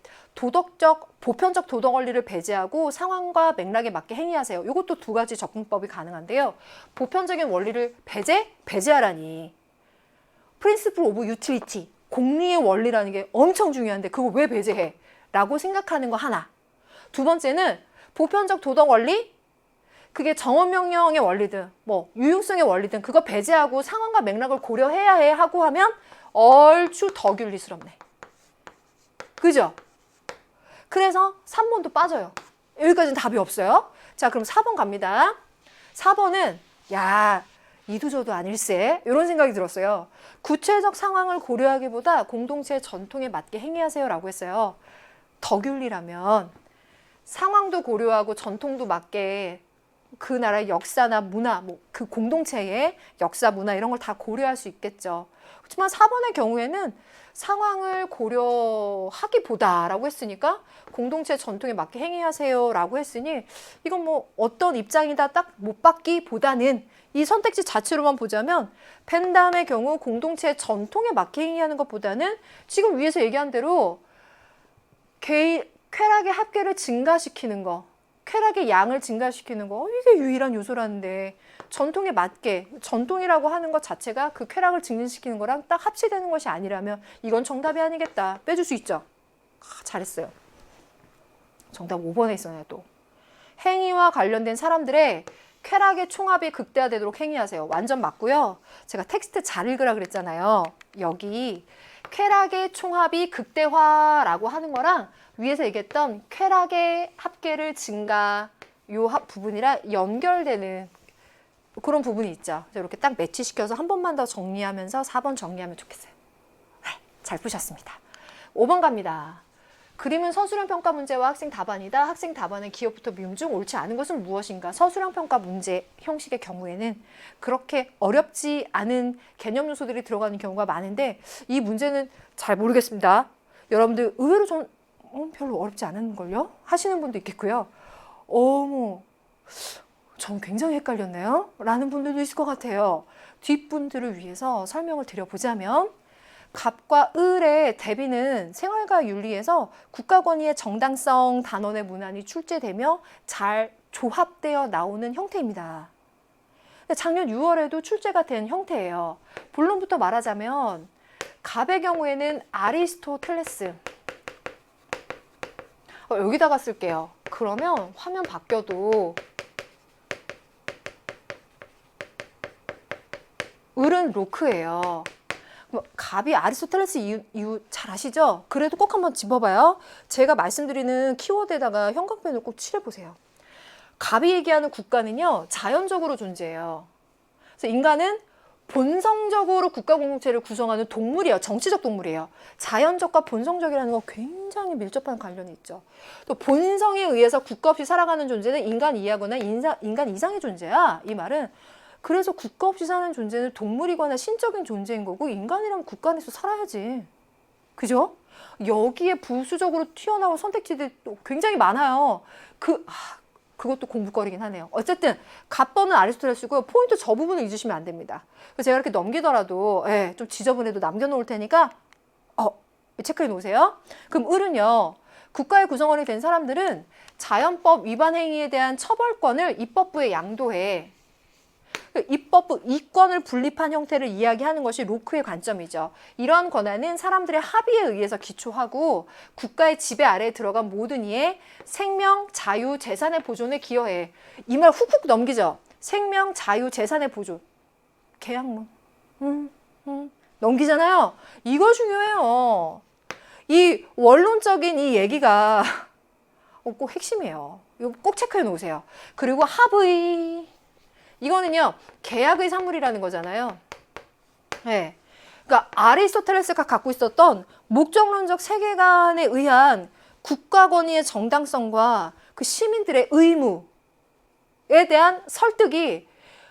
Speaker 1: 보편적 도덕 원리를 배제하고 상황과 맥락에 맞게 행위하세요. 이것도 두 가지 접근법이 가능한데요. 보편적인 원리를 배제하라니. Principle of Utility, 공리의 원리라는 게 엄청 중요한데 그거 왜 배제해? 라고 생각하는 거 하나. 두 번째는 보편적 도덕 원리, 그게 정언명령의 원리든 유용성의 원리든 그거 배제하고 상황과 맥락을 고려해야 해 하고 하면 얼추 더 윤리스럽네. 그죠? 그래서 3번도 빠져요. 여기까지는 답이 없어요. 자, 그럼 4번 갑니다. 4번은 이도저도 아닐세 이런 생각이 들었어요. 구체적 상황을 고려하기보다 공동체의 전통에 맞게 행위하세요 라고 했어요. 덕윤리라면 상황도 고려하고 전통도 맞게 그 나라의 역사나 문화, 그 공동체의 역사, 문화 이런 걸 다 고려할 수 있겠죠. 그렇지만 4번의 경우에는 상황을 고려하기보다라고 했으니까 공동체 전통에 맞게 행위하세요 라고 했으니 이건 어떤 입장이다 딱 못 받기보다는 이 선택지 자체로만 보자면 펜담의 경우 공동체 전통에 맞게 행위하는 것보다는 지금 위에서 얘기한 대로 쾌락의 합계를 증가시키는 거, 쾌락의 양을 증가시키는 거, 이게 유일한 요소라는데 전통에 맞게, 전통이라고 하는 것 자체가 그 쾌락을 증진시키는 거랑 딱 합치되는 것이 아니라면 이건 정답이 아니겠다. 빼줄 수 있죠. 잘했어요. 정답 5번에 있었네요. 또 행위와 관련된 사람들의 쾌락의 총합이 극대화되도록 행위하세요. 완전 맞고요. 제가 텍스트 잘 읽으라 그랬잖아요. 여기 쾌락의 총합이 극대화라고 하는 거랑 위에서 얘기했던 쾌락의 합계를 증가 요 부분이랑 연결되는 그런 부분이 있죠. 이렇게 딱 매치시켜서 한 번만 더 정리하면서 4번 정리하면 좋겠어요. 잘 푸셨습니다. 5번 갑니다. 그림은 서술형 평가 문제와 학생 답안이다. 학생 답안은 기억부터 미움 중 옳지 않은 것은 무엇인가? 서술형 평가 문제 형식의 경우에는 그렇게 어렵지 않은 개념 요소들이 들어가는 경우가 많은데 이 문제는 잘 모르겠습니다. 여러분들 의외로 좀 별로 어렵지 않은걸요? 하시는 분도 있겠고요. 전 굉장히 헷갈렸네요. 라는 분들도 있을 것 같아요. 뒷분들을 위해서 설명을 드려보자면 갑과 을의 대비는 생활과 윤리에서 국가권위의 정당성 단원의 문안이 출제되며 잘 조합되어 나오는 형태입니다. 작년 6월에도 출제가 된 형태예요. 본론부터 말하자면 갑의 경우에는 아리스토텔레스 여기다가 쓸게요. 그러면 화면 바뀌어도 을은 로크예요. 갑이 아리스토텔레스 이유 잘 아시죠? 그래도 꼭 한번 짚어봐요. 제가 말씀드리는 키워드에다가 형광펜을 꼭 칠해보세요. 갑이 얘기하는 국가는요, 자연적으로 존재해요. 그래서 인간은 본성적으로 국가 공동체를 구성하는 동물이에요. 정치적 동물이에요. 자연적과 본성적이라는 건 굉장히 밀접한 관련이 있죠. 또 본성에 의해서 국가 없이 살아가는 존재는 인간 이하거나 인간 이상의 존재야. 이 말은 그래서 국가 없이 사는 존재는 동물이거나 신적인 존재인 거고 인간이라면 국가 안에서 살아야지. 그죠? 여기에 부수적으로 튀어나올 선택지들이 또 굉장히 많아요. 그것도 공부거리긴 하네요. 어쨌든 갑번은 아리스토텔레스고요. 포인트 저 부분을 잊으시면 안 됩니다. 그래서 제가 이렇게 넘기더라도 좀 지저분해도 남겨놓을 테니까 체크해 놓으세요. 그럼 을은요. 국가의 구성원이 된 사람들은 자연법 위반 행위에 대한 처벌권을 입법부에 양도해. 입법부 이권을 분립한 형태를 이야기하는 것이 로크의 관점이죠. 이러한 권한은 사람들의 합의에 의해서 기초하고 국가의 지배 아래에 들어간 모든 이의 생명, 자유, 재산의 보존에 기여해. 이 말 훅훅 넘기죠. 생명, 자유, 재산의 보존. 계약문. 넘기잖아요. 이거 중요해요. 이 원론적인 이 얘기가 꼭 핵심이에요. 이거 꼭 체크해 놓으세요. 그리고 합의. 이거는요, 계약의 산물이라는 거잖아요. 네. 그러니까 아리스토텔레스가 갖고 있었던 목적론적 세계관에 의한 국가 권위의 정당성과 그 시민들의 의무에 대한 설득이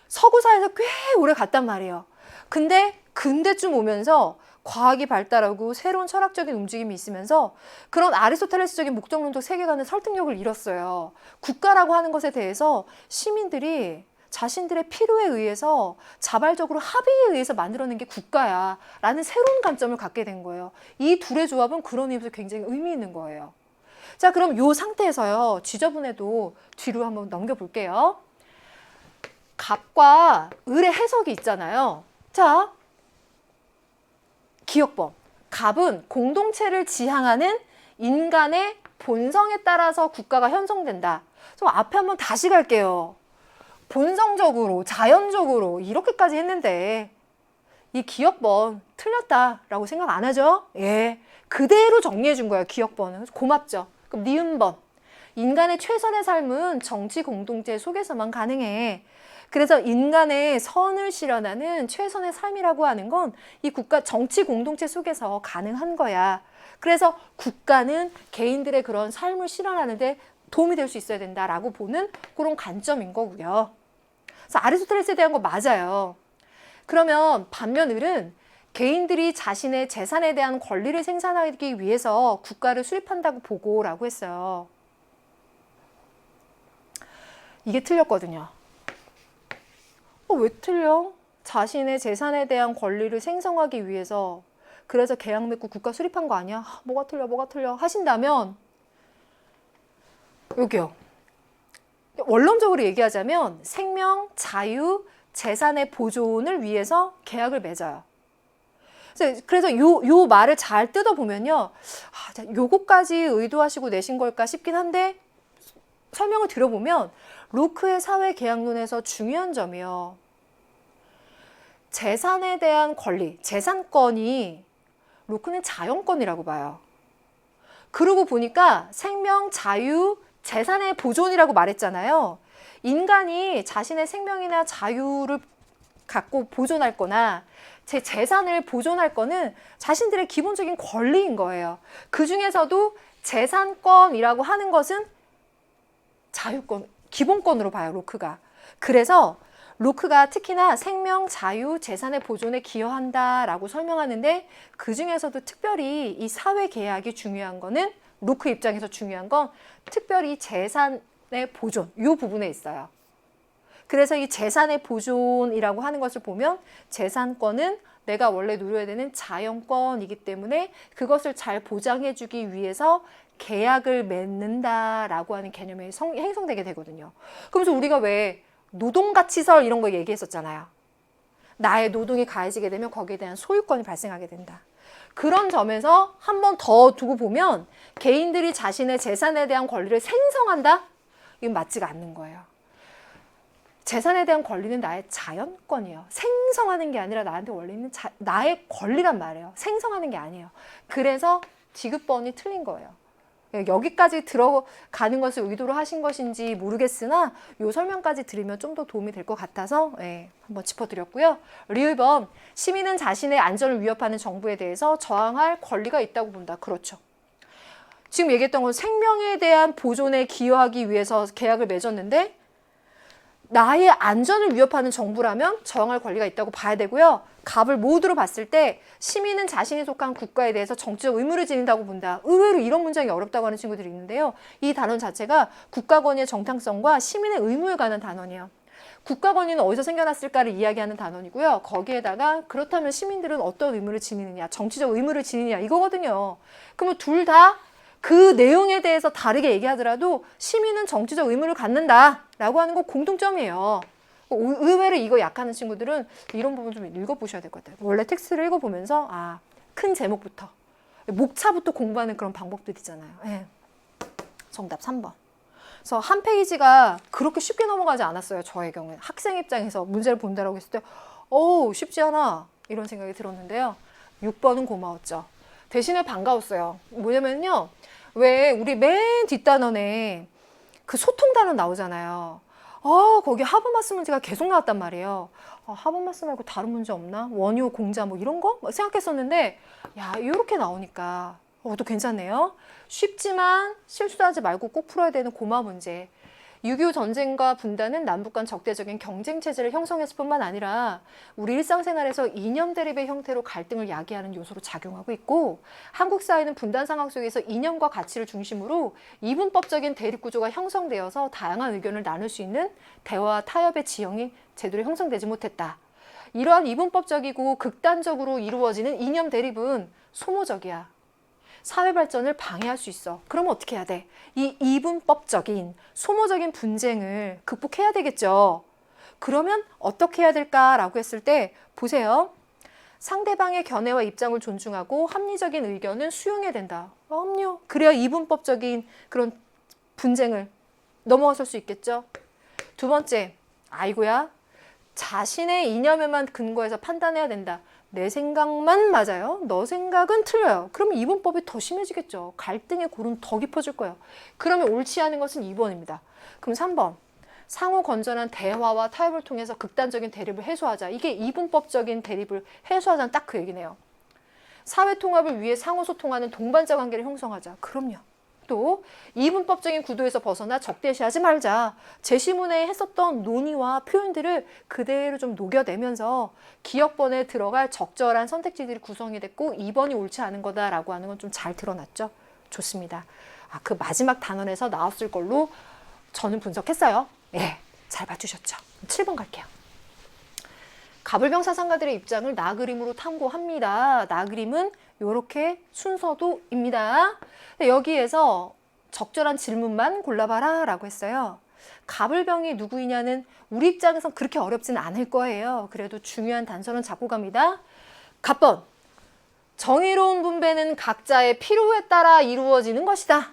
Speaker 1: 서구사에서 꽤 오래 갔단 말이에요. 근데 근대쯤 오면서 과학이 발달하고 새로운 철학적인 움직임이 있으면서 그런 아리스토텔레스적인 목적론적 세계관의 설득력을 잃었어요. 국가라고 하는 것에 대해서 시민들이 자신들의 필요에 의해서 자발적으로 합의에 의해서 만들어낸 게 국가야 라는 새로운 관점을 갖게 된 거예요. 이 둘의 조합은 그런 의미에서 굉장히 의미 있는 거예요. 자, 그럼 이 상태에서요, 지저분해도 뒤로 한번 넘겨볼게요. 갑과 을의 해석이 있잖아요. 자, 기억법. 갑은 공동체를 지향하는 인간의 본성에 따라서 국가가 형성된다. 좀 앞에 한번 다시 갈게요. 본성적으로, 자연적으로 이렇게까지 했는데 이 기억번 틀렸다라고 생각 안 하죠? 예, 그대로 정리해 준 거예요. 기억번은. 고맙죠? 그럼 니은번. 인간의 최선의 삶은 정치 공동체 속에서만 가능해. 그래서 인간의 선을 실현하는 최선의 삶이라고 하는 건 이 국가 정치 공동체 속에서 가능한 거야. 그래서 국가는 개인들의 그런 삶을 실현하는 데 도움이 될 수 있어야 된다라고 보는 그런 관점인 거고요. 그래서 아리스토텔레스에 대한 거 맞아요. 그러면 반면 을은 개인들이 자신의 재산에 대한 권리를 생산하기 위해서 국가를 수립한다고 보고라고 했어요. 이게 틀렸거든요. 왜 틀려? 자신의 재산에 대한 권리를 생성하기 위해서 그래서 계약 맺고 국가 수립한 거 아니야? 뭐가 틀려 하신다면 여기요. 원론적으로 얘기하자면 생명, 자유, 재산의 보존을 위해서 계약을 맺어요. 그래서 요 말을 잘 뜯어보면요. 요거까지 의도하시고 내신 걸까 싶긴 한데 설명을 들어보면 로크의 사회계약론에서 중요한 점이요. 재산에 대한 권리, 재산권이 로크는 자연권이라고 봐요. 그러고 보니까 생명, 자유, 재산의 보존이라고 말했잖아요. 인간이 자신의 생명이나 자유를 갖고 보존할 거나 제 재산을 보존할 거는 자신들의 기본적인 권리인 거예요. 그 중에서도 재산권이라고 하는 것은 자유권, 기본권으로 봐요, 로크가. 그래서 로크가 특히나 생명, 자유, 재산의 보존에 기여한다라고 설명하는데 그 중에서도 특별히 이 사회계약이 중요한 거는 로크 입장에서 중요한 건 특별히 재산의 보존, 이 부분에 있어요. 그래서 이 재산의 보존이라고 하는 것을 보면 재산권은 내가 원래 누려야 되는 자연권이기 때문에 그것을 잘 보장해주기 위해서 계약을 맺는다라고 하는 개념이 형성되게 되거든요. 그러면서 우리가 왜 노동가치설 이런 거 얘기했었잖아요. 나의 노동이 가해지게 되면 거기에 대한 소유권이 발생하게 된다. 그런 점에서 한 번 더 두고 보면 개인들이 자신의 재산에 대한 권리를 생성한다? 이건 맞지가 않는 거예요. 재산에 대한 권리는 나의 자연권이에요. 생성하는 게 아니라 나한테 원래 있는 나의 권리란 말이에요. 생성하는 게 아니에요. 그래서 지급번이 틀린 거예요. 여기까지 들어가는 것을 의도로 하신 것인지 모르겠으나 이 설명까지 들으면 좀 더 도움이 될 것 같아서 한번 짚어드렸고요. 리을번, 시민은 자신의 안전을 위협하는 정부에 대해서 저항할 권리가 있다고 본다. 그렇죠. 지금 얘기했던 건 생명에 대한 보존에 기여하기 위해서 계약을 맺었는데 나의 안전을 위협하는 정부라면 저항할 권리가 있다고 봐야 되고요. 갑을 모두로 봤을 때 시민은 자신이 속한 국가에 대해서 정치적 의무를 지닌다고 본다. 의외로 이런 문장이 어렵다고 하는 친구들이 있는데요. 이 단어 자체가 국가 권위의 정당성과 시민의 의무에 관한 단어예요. 국가 권위는 어디서 생겨났을까를 이야기하는 단어이고요. 거기에다가 그렇다면 시민들은 어떤 의무를 지니느냐, 정치적 의무를 지니느냐 이거거든요. 그러면 둘 다 그 내용에 대해서 다르게 얘기하더라도 시민은 정치적 의무를 갖는다라고 하는 거 공통점이에요. 의외로 이거 약하는 친구들은 이런 부분 좀 읽어보셔야 될 것 같아요. 원래 텍스트를 읽어보면서 큰 제목부터 목차부터 공부하는 그런 방법들 있잖아요. 네. 정답 3번. 그래서 한 페이지가 그렇게 쉽게 넘어가지 않았어요. 저의 경우에 학생 입장에서 문제를 본다라고 했을 때 쉽지 않아 이런 생각이 들었는데요. 6번은 고마웠죠. 대신에 반가웠어요. 뭐냐면요. 왜 우리 맨 뒷단원에 그 소통 단원 나오잖아요. 거기 하버마스 문제가 계속 나왔단 말이에요. 하버마스 말고 다른 문제 없나? 원유, 공자 뭐 이런 거 생각했었는데 이렇게 나오니까 또 괜찮네요. 쉽지만 실수도 하지 말고 꼭 풀어야 되는 고마 문제. 6.25 전쟁과 분단은 남북 간 적대적인 경쟁 체제를 형성했을 뿐만 아니라 우리 일상생활에서 이념 대립의 형태로 갈등을 야기하는 요소로 작용하고 있고, 한국 사회는 분단 상황 속에서 이념과 가치를 중심으로 이분법적인 대립 구조가 형성되어서 다양한 의견을 나눌 수 있는 대화와 타협의 지형이 제대로 형성되지 못했다. 이러한 이분법적이고 극단적으로 이루어지는 이념 대립은 소모적이야. 사회 발전을 방해할 수 있어. 그러면 어떻게 해야 돼? 이 이분법적인 소모적인 분쟁을 극복해야 되겠죠. 그러면 어떻게 해야 될까라고 했을 때 보세요. 상대방의 견해와 입장을 존중하고 합리적인 의견은 수용해야 된다. 합리요. 그래야 이분법적인 그런 분쟁을 넘어설 수 있겠죠. 두 번째, 아이고야. 자신의 이념에만 근거해서 판단해야 된다. 내 생각만 맞아요. 너 생각은 틀려요. 그러면 이분법이 더 심해지겠죠. 갈등의 골은 더 깊어질 거예요. 그러면 옳지 않은 것은 2번입니다. 그럼 3번. 상호 건전한 대화와 타협을 통해서 극단적인 대립을 해소하자. 이게 이분법적인 대립을 해소하자는 딱 그 얘기네요. 사회 통합을 위해 상호 소통하는 동반자 관계를 형성하자. 그럼요. 또 이분법적인 구도에서 벗어나 적대시하지 말자. 제시문에 했었던 논의와 표현들을 그대로 좀 녹여내면서 기억번에 들어갈 적절한 선택지들이 구성이 됐고 2번이 옳지 않은 거다라고 하는 건 좀 잘 드러났죠. 좋습니다. 그 마지막 단원에서 나왔을 걸로 저는 분석했어요. 잘 봐주셨죠. 7번 갈게요. 가불병 사상가들의 입장을 나그림으로 탐구합니다. 나그림은 이렇게 순서도입니다. 여기에서 적절한 질문만 골라봐라 라고 했어요. 가불병이 누구이냐는 우리 입장에선 그렇게 어렵지는 않을 거예요. 그래도 중요한 단서는 잡고 갑니다. 갑번. 정의로운 분배는 각자의 필요에 따라 이루어지는 것이다.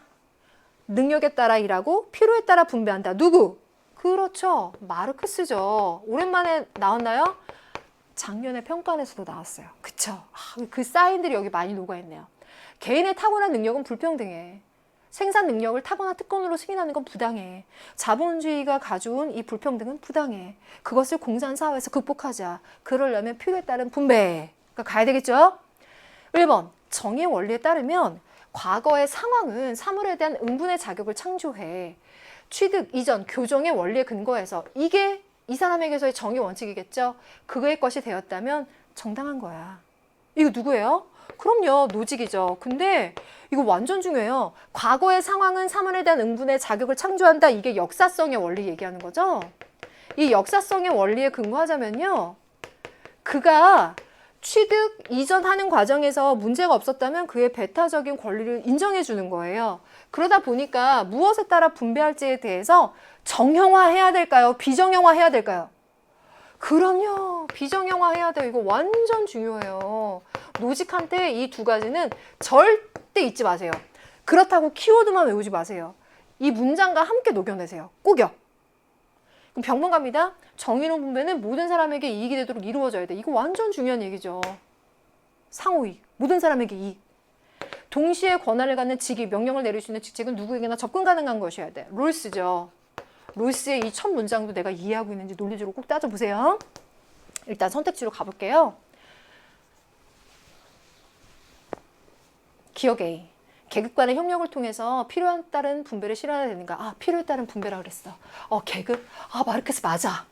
Speaker 1: 능력에 따라 일하고 필요에 따라 분배한다. 누구? 그렇죠. 마르크스죠. 오랜만에 나왔나요? 작년에 평가원에서도 나왔어요. 그쵸? 그 사인들이 여기 많이 녹아있네요. 개인의 타고난 능력은 불평등해. 생산 능력을 타고난 특권으로 승인하는 건 부당해. 자본주의가 가져온 이 불평등은 부당해. 그것을 공산사회에서 극복하자. 그러려면 필요에 따른 분배. 그러니까 가야 되겠죠? 1번. 정의 원리에 따르면 과거의 상황은 사물에 대한 응분의 자격을 창조해. 취득, 이전, 교정의 원리에 근거해서 이게 이 사람에게서의 정의 원칙이겠죠. 그거의 것이 되었다면 정당한 거야. 이거 누구예요? 그럼요. 노직이죠. 근데 이거 완전 중요해요. 과거의 상황은 사물에 대한 응분의 자격을 창조한다. 이게 역사성의 원리 얘기하는 거죠. 이 역사성의 원리에 근거하자면요. 그가 취득, 이전하는 과정에서 문제가 없었다면 그의 배타적인 권리를 인정해 주는 거예요. 그러다 보니까 무엇에 따라 분배할지에 대해서 정형화해야 될까요? 비정형화해야 될까요? 그럼요. 비정형화해야 돼요. 이거 완전 중요해요. 노직한테 이 두 가지는 절대 잊지 마세요. 그렇다고 키워드만 외우지 마세요. 이 문장과 함께 녹여내세요. 꼭요. 그럼 병문 갑니다. 정의로운 분배는 모든 사람에게 이익이 되도록 이루어져야 돼. 이거 완전 중요한 얘기죠. 상호이익. 모든 사람에게 이익. 동시에 권한을 갖는 직위, 명령을 내릴 수 있는 직책은 누구에게나 접근 가능한 것이어야 돼. 롤스죠. 롤스의 이 첫 문장도 내가 이해하고 있는지 논리적으로 꼭 따져보세요. 일단 선택지로 가볼게요. 기억 A. 계급 간의 협력을 통해서 필요에 따른 분배를 실현해야 되는가? 필요에 따른 분배라 그랬어. 계급? 마르크스 맞아.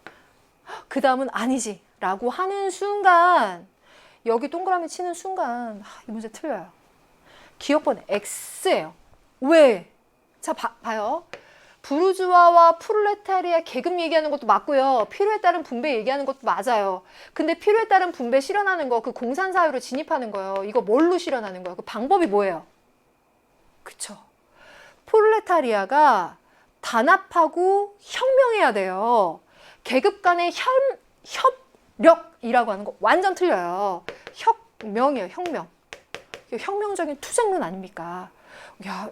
Speaker 1: 그 다음은 아니지. 라고 하는 순간, 여기 동그라미 치는 순간, 이 문제 틀려요. 기억번호 X예요. 왜? 자, 봐요. 부르주아와 프롤레타리아 계급 얘기하는 것도 맞고요. 필요에 따른 분배 얘기하는 것도 맞아요. 근데 필요에 따른 분배 실현하는 거, 그 공산사회로 진입하는 거예요. 이거 뭘로 실현하는 거예요? 그 방법이 뭐예요? 그쵸. 프롤레타리아가 단합하고 혁명해야 돼요. 계급 간의 협력이라고 하는 거 완전 틀려요. 혁명이에요, 혁명. 혁명적인 투쟁론 아닙니까? 야,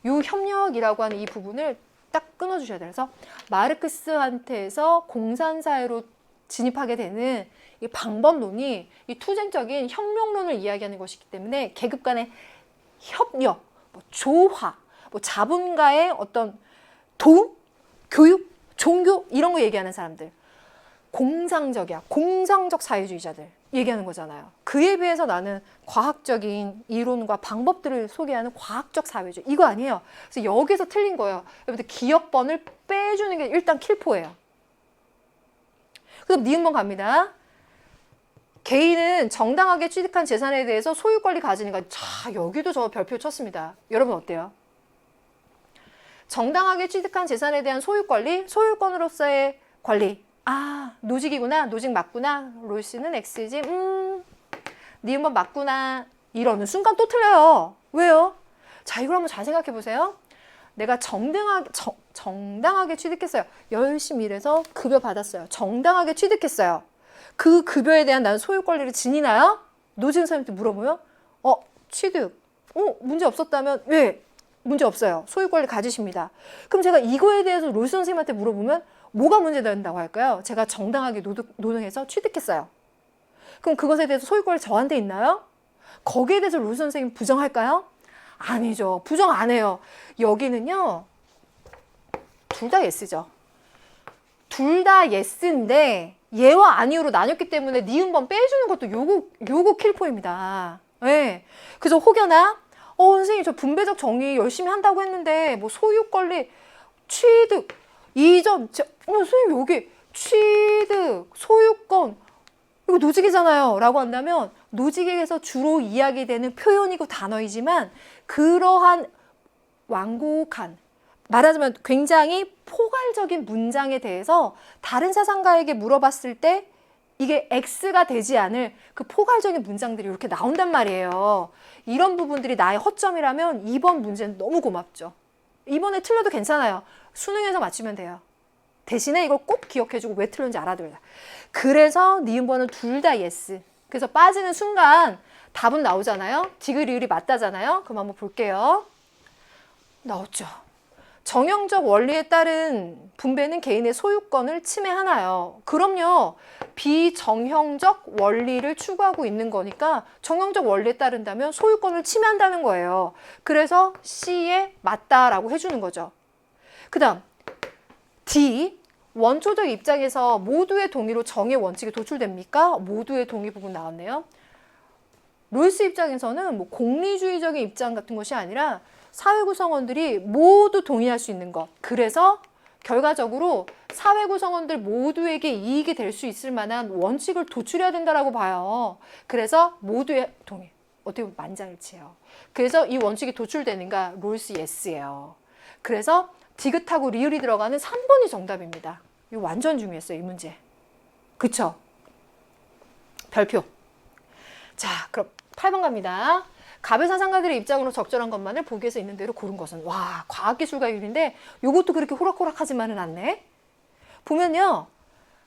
Speaker 1: 요 협력이라고 하는 이 부분을 딱 끊어주셔야 돼요. 그래서 마르크스한테서 공산사회로 진입하게 되는 이 방법론이 이 투쟁적인 혁명론을 이야기하는 것이기 때문에 계급 간의 협력, 뭐 조화, 뭐 자본가의 어떤 도움, 교육, 종교 이런 거 얘기하는 사람들 공상적이야. 공상적 사회주의자들 얘기하는 거잖아요. 그에 비해서 나는 과학적인 이론과 방법들을 소개하는 과학적 사회주의 이거 아니에요. 그래서 여기서 틀린 거예요. 여러분들 기업번을 빼주는 게 일단 킬포예요. 그럼 니은번 갑니다. 개인은 정당하게 취득한 재산에 대해서 소유권리 가지는가. 자, 여기도 저 별표 쳤습니다. 여러분 어때요? 정당하게 취득한 재산에 대한 소유권리, 소유권으로서의 권리. 아, 노직이구나. 노직 맞구나. 롤씨는 X지. 니은번 맞구나. 이러는 순간 또 틀려요. 왜요? 자, 이걸 한번 잘 생각해 보세요. 내가 정당하게 취득했어요. 열심히 일해서 급여 받았어요. 정당하게 취득했어요. 그 급여에 대한 나는 소유 권리를 지니나요? 노직 선생님한테 물어보면 취득. 문제 없었다면 왜? 문제 없어요. 소유 권리 가지십니다. 그럼 제가 이거에 대해서 롤 선생님한테 물어보면 뭐가 문제된다고 할까요? 제가 정당하게 노동해서 취득했어요. 그럼 그것에 대해서 소유 권리 저한테 있나요? 거기에 대해서 롤 선생님 부정할까요? 아니죠. 부정 안 해요. 여기는요. 둘 다 예스죠. 둘 다 예스인데 예와 아니오로 나뉘었기 때문에 니은번 빼주는 것도 요거 킬포입니다. 네. 그래서 혹여나 선생님 저 분배적 정의 열심히 한다고 했는데 뭐 소유 권리 취득 이점 선생님 여기 취득 소유권 이거 노직이잖아요 라고 한다면 노직에서 주로 이야기되는 표현이고 단어이지만 그러한 완곡한 말하자면 굉장히 포괄적인 문장에 대해서 다른 사상가에게 물어봤을 때 이게 X가 되지 않을 그 포괄적인 문장들이 이렇게 나온단 말이에요. 이런 부분들이 나의 허점이라면 이번 문제는 너무 고맙죠. 이번에 틀려도 괜찮아요. 수능에서 맞추면 돼요. 대신에 이걸 꼭 기억해주고 왜 틀렸는지 알아둬야 돼. 그래서 니은번은 둘 다 예스. 그래서 빠지는 순간 답은 나오잖아요. 디귿 리을이 맞다잖아요. 그럼 한번 볼게요. 나왔죠. 정형적 원리에 따른 분배는 개인의 소유권을 침해하나요? 그럼요. 비정형적 원리를 추구하고 있는 거니까 정형적 원리에 따른다면 소유권을 침해한다는 거예요. 그래서 C에 맞다라고 해주는 거죠. 그 다음 D. 원초적 입장에서 모두의 동의로 정의 원칙이 도출됩니까? 모두의 동의 부분 나왔네요. 롤스 입장에서는 뭐 공리주의적인 입장 같은 것이 아니라 사회 구성원들이 모두 동의할 수 있는 것. 그래서 결과적으로 사회 구성원들 모두에게 이익이 될 수 있을 만한 원칙을 도출해야 된다라고 봐요. 그래서 모두의 동의. 어떻게 보면 만장일치예요. 그래서 이 원칙이 도출되는가? 롤스 예스예요. 그래서 디귿하고 리을이 들어가는 3번이 정답입니다. 이거 완전 중요했어요, 이 문제. 그쵸? 별표. 자, 그럼 8번 갑니다. 갑의 사상가들의 입장으로 적절한 것만을 보기에서 있는 대로 고른 것은 와 과학기술과 윤리인데 이것도 그렇게 호락호락하지만은 않네. 보면요.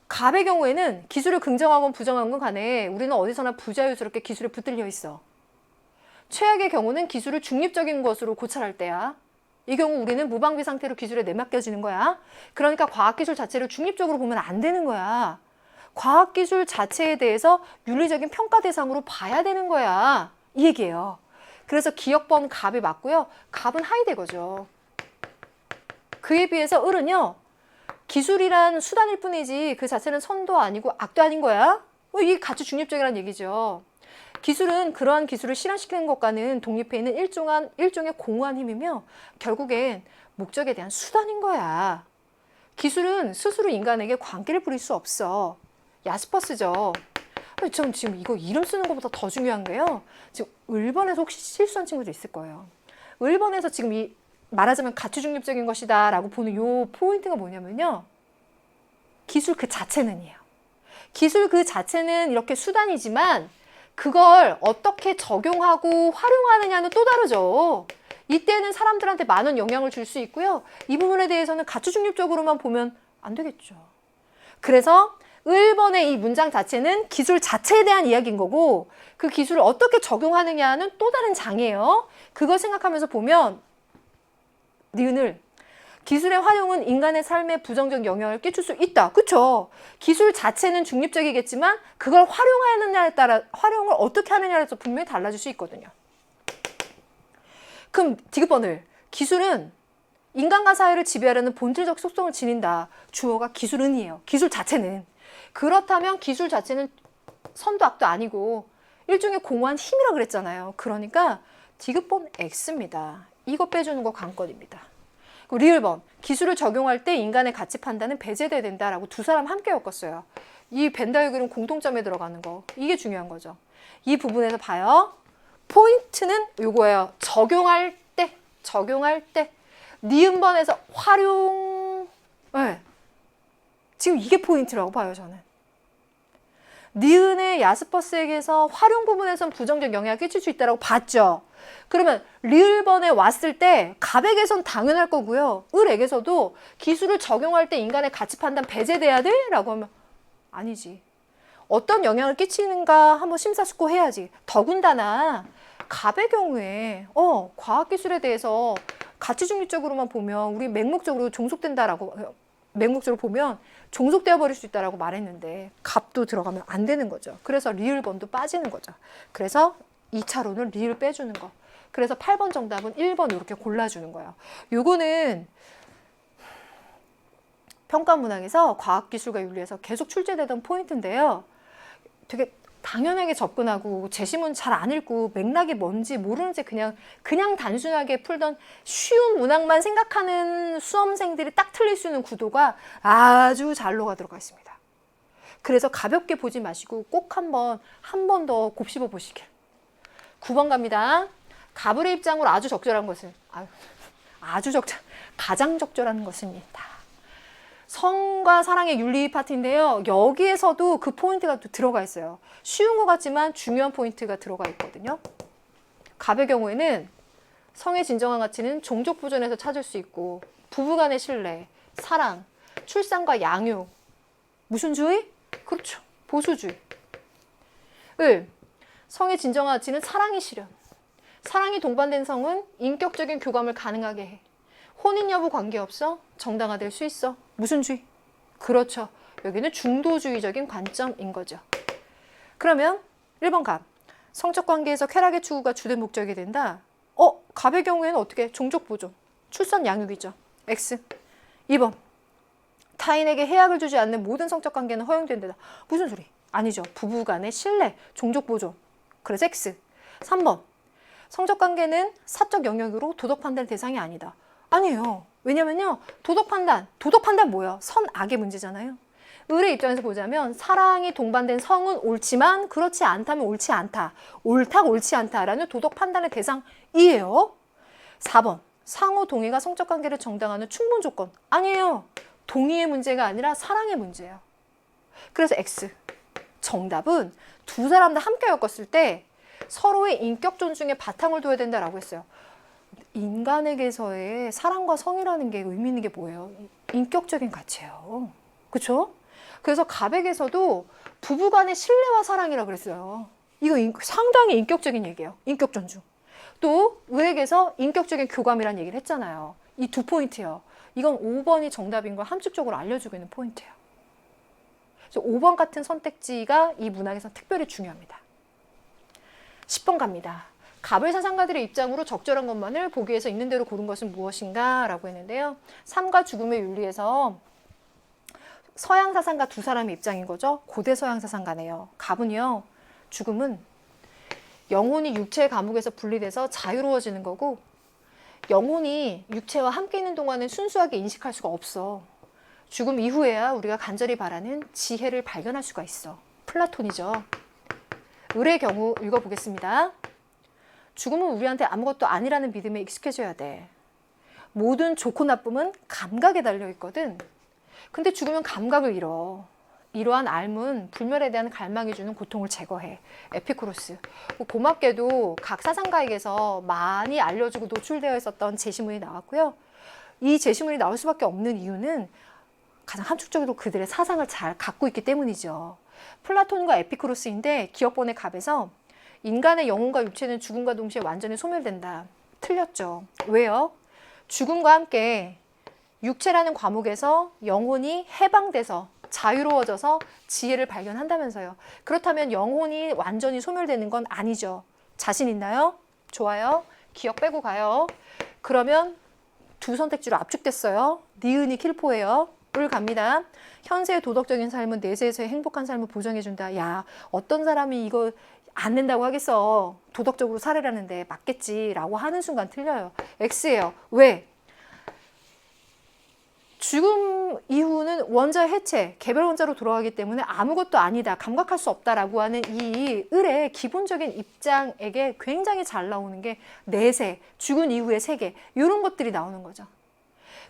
Speaker 1: 갑의 경우에는 기술을 긍정하건 부정하건 간에 우리는 어디서나 부자유스럽게 기술에 붙들려 있어. 최악의 경우는 기술을 중립적인 것으로 고찰할 때야. 이 경우 우리는 무방비 상태로 기술에 내맡겨지는 거야. 그러니까 과학기술 자체를 중립적으로 보면 안 되는 거야. 과학기술 자체에 대해서 윤리적인 평가 대상으로 봐야 되는 거야. 이 얘기예요. 그래서 기억번 갑이 맞고요. 갑은 하이데거죠. 그에 비해서 을은요. 기술이란 수단일 뿐이지 그 자체는 선도 아니고 악도 아닌 거야. 이게 가치 중립적이라는 얘기죠. 기술은 그러한 기술을 실현시키는 것과는 독립해 있는 일종의 공허한 힘이며 결국엔 목적에 대한 수단인 거야. 기술은 스스로 인간에게 광기를 부릴 수 없어. 야스퍼스죠. 전 지금 이거 이름 쓰는 것보다 더 중요한 게요. 지금 을번에서 혹시 실수한 친구도 있을 거예요. 을번에서 지금 이 말하자면 가치 중립적인 것이다 라고 보는 요 포인트가 뭐냐면요. 기술 그 자체는이에요. 기술 그 자체는 이렇게 수단이지만 그걸 어떻게 적용하고 활용하느냐는 또 다르죠. 이때는 사람들한테 많은 영향을 줄 수 있고요. 이 부분에 대해서는 가치중립적으로만 보면 안 되겠죠. 그래서 1번의 이 문장 자체는 기술 자체에 대한 이야기인 거고 그 기술을 어떻게 적용하느냐는 또 다른 장이에요. 그걸 생각하면서 보면 니은을 기술의 활용은 인간의 삶에 부정적 영향을 끼칠 수 있다. 그쵸? 기술 자체는 중립적이겠지만 그걸 활용하느냐에 따라 활용을 어떻게 하느냐에 따라서 분명히 달라질 수 있거든요. 그럼 디귿번을 기술은 인간과 사회를 지배하려는 본질적 속성을 지닌다. 주어가 기술은이에요. 기술 자체는. 그렇다면 기술 자체는 선도 악도 아니고 일종의 공허한 힘이라 그랬잖아요. 그러니까 디귿번 X입니다. 이거 빼주는 거 관건입니다. 리을번 기술을 적용할 때 인간의 가치 판단은 배제돼야 된다라고 두 사람 함께 엮었어요. 이 벤다이어그램 공통점에 들어가는 거 이게 중요한 거죠. 이 부분에서 봐요. 포인트는 이거예요. 적용할 때 니은번에서 활용 네. 지금 이게 포인트라고 봐요. 저는 니은의 야스퍼스에게서 활용 부분에선 부정적 영향을 끼칠 수 있다고 봤죠. 그러면 리을번에 왔을 때 갑에게선 당연할 거고요. 을에게서도 기술을 적용할 때 인간의 가치 판단 배제돼야 돼? 라고 하면 아니지. 어떤 영향을 끼치는가 한번 심사숙고해야지. 더군다나 갑의 경우에 과학기술에 대해서 가치중립적으로만 보면 우리 맹목적으로 종속된다라고 맹목적으로 보면 종속되어 버릴 수 있다라고 말했는데 갑도 들어가면 안 되는 거죠. 그래서 리을번도 빠지는 거죠. 그래서 2차로는 리을 빼주는 거. 그래서 8번 정답은 1번 이렇게 골라주는 거예요. 요거는 평가문항에서 과학기술과 윤리에서 계속 출제되던 포인트인데요. 되게 당연하게 접근하고 제시문 잘 안 읽고 맥락이 뭔지 모르는지 그냥 단순하게 풀던 쉬운 문항만 생각하는 수험생들이 딱 틀릴 수 있는 구도가 아주 잘 녹아 들어가 있습니다. 그래서 가볍게 보지 마시고 꼭 한 번 더 곱씹어 보시길. 9번 갑니다. 갑을의 입장으로 아주 적절한 것은 가장 적절한 것입니다. 성과 사랑의 윤리 파트인데요. 여기에서도 그 포인트가 또 들어가 있어요. 쉬운 것 같지만 중요한 포인트가 들어가 있거든요. 갑의 경우에는 성의 진정한 가치는 종족 보존에서 찾을 수 있고 부부간의 신뢰, 사랑, 출산과 양육. 무슨 주의? 그렇죠. 보수주의. 을, 성의 진정한 가치는 사랑이 실현. 사랑이 동반된 성은 인격적인 교감을 가능하게 해. 혼인 여부 관계없어? 정당화될 수 있어. 무슨 주의? 그렇죠. 여기는 중도주의적인 관점인 거죠. 그러면 1번 갑. 성적 관계에서 쾌락의 추구가 주된 목적이 된다. 갑의 경우에는 어떻게? 종족 보존. 출산 양육이죠. X. 2번. 타인에게 해악을 주지 않는 모든 성적 관계는 허용된다. 무슨 소리? 아니죠. 부부 간의 신뢰, 종족 보존. 그래서 X. 3번. 성적 관계는 사적 영역으로 도덕 판단 대상이 아니다. 아니에요. 왜냐면요. 도덕 판단 뭐예요? 선악의 문제잖아요. 을의 입장에서 보자면 사랑이 동반된 성은 옳지만 그렇지 않다면 옳지 않다. 옳다, 옳지 않다라는 도덕 판단의 대상이에요. 4번. 상호 동의가 성적 관계를 정당화하는 충분 조건. 아니에요. 동의의 문제가 아니라 사랑의 문제예요. 그래서 X. 정답은 두 사람 다 함께 엮었을 때 서로의 인격 존중에 바탕을 둬야 된다라고 했어요. 인간에게서의 사랑과 성이라는 게 의미 있는 게 뭐예요? 인격적인 가치예요. 그렇죠? 그래서 갑에게서도 부부간의 신뢰와 사랑이라고 그랬어요. 이거 상당히 인격적인 얘기예요. 인격 존중. 또 을에게서 인격적인 교감이라는 얘기를 했잖아요. 이 두 포인트예요. 이건 5번이 정답인 걸 함축적으로 알려주고 있는 포인트예요. 그래서 5번 같은 선택지가 이 문학에서 특별히 중요합니다. 10번 갑니다. 갑을 사상가들의 입장으로 적절한 것만을 보기 위해서 있는 대로 고른 것은 무엇인가? 라고 했는데요. 삶과 죽음의 윤리에서 서양 사상가 두 사람의 입장인 거죠. 고대 서양 사상가네요. 갑은요. 죽음은 영혼이 육체의 감옥에서 분리돼서 자유로워지는 거고 영혼이 육체와 함께 있는 동안은 순수하게 인식할 수가 없어. 죽음 이후에야 우리가 간절히 바라는 지혜를 발견할 수가 있어. 플라톤이죠. 을의 경우 읽어보겠습니다. 죽음은 우리한테 아무것도 아니라는 믿음에 익숙해져야 돼. 모든 좋고 나쁨은 감각에 달려 있거든. 근데 죽으면 감각을 잃어. 이러한 삶은 불멸에 대한 갈망이 주는 고통을 제거해. 에피쿠로스. 고맙게도 각 사상가에게서 많이 알려지고 노출되어 있었던 제시문이 나왔고요. 이 제시문이 나올 수밖에 없는 이유는 가장 함축적으로 그들의 사상을 잘 갖고 있기 때문이죠. 플라톤과 에피쿠로스인데 기업본의 갑에서 인간의 영혼과 육체는 죽음과 동시에 완전히 소멸된다. 틀렸죠. 왜요? 죽음과 함께 육체라는 과목에서 영혼이 해방돼서 자유로워져서 지혜를 발견한다면서요. 그렇다면 영혼이 완전히 소멸되는 건 아니죠. 자신 있나요? 좋아요. 기억 빼고 가요. 그러면 두 선택지로 압축됐어요. 니은이 킬포예요. 을 갑니다. 현세의 도덕적인 삶은 내세에서의 행복한 삶을 보장해준다. 야, 어떤 사람이 이거 안 된다고 하겠어. 도덕적으로 살으라는데 맞겠지라고 하는 순간 틀려요. X예요. 왜? 죽음 이후는 원자 해체, 개별 원자로 돌아가기 때문에 아무것도 아니다, 감각할 수 없다라고 하는 이 을의 기본적인 입장에게 굉장히 잘 나오는 게 내세, 죽은 이후의 세계, 이런 것들이 나오는 거죠.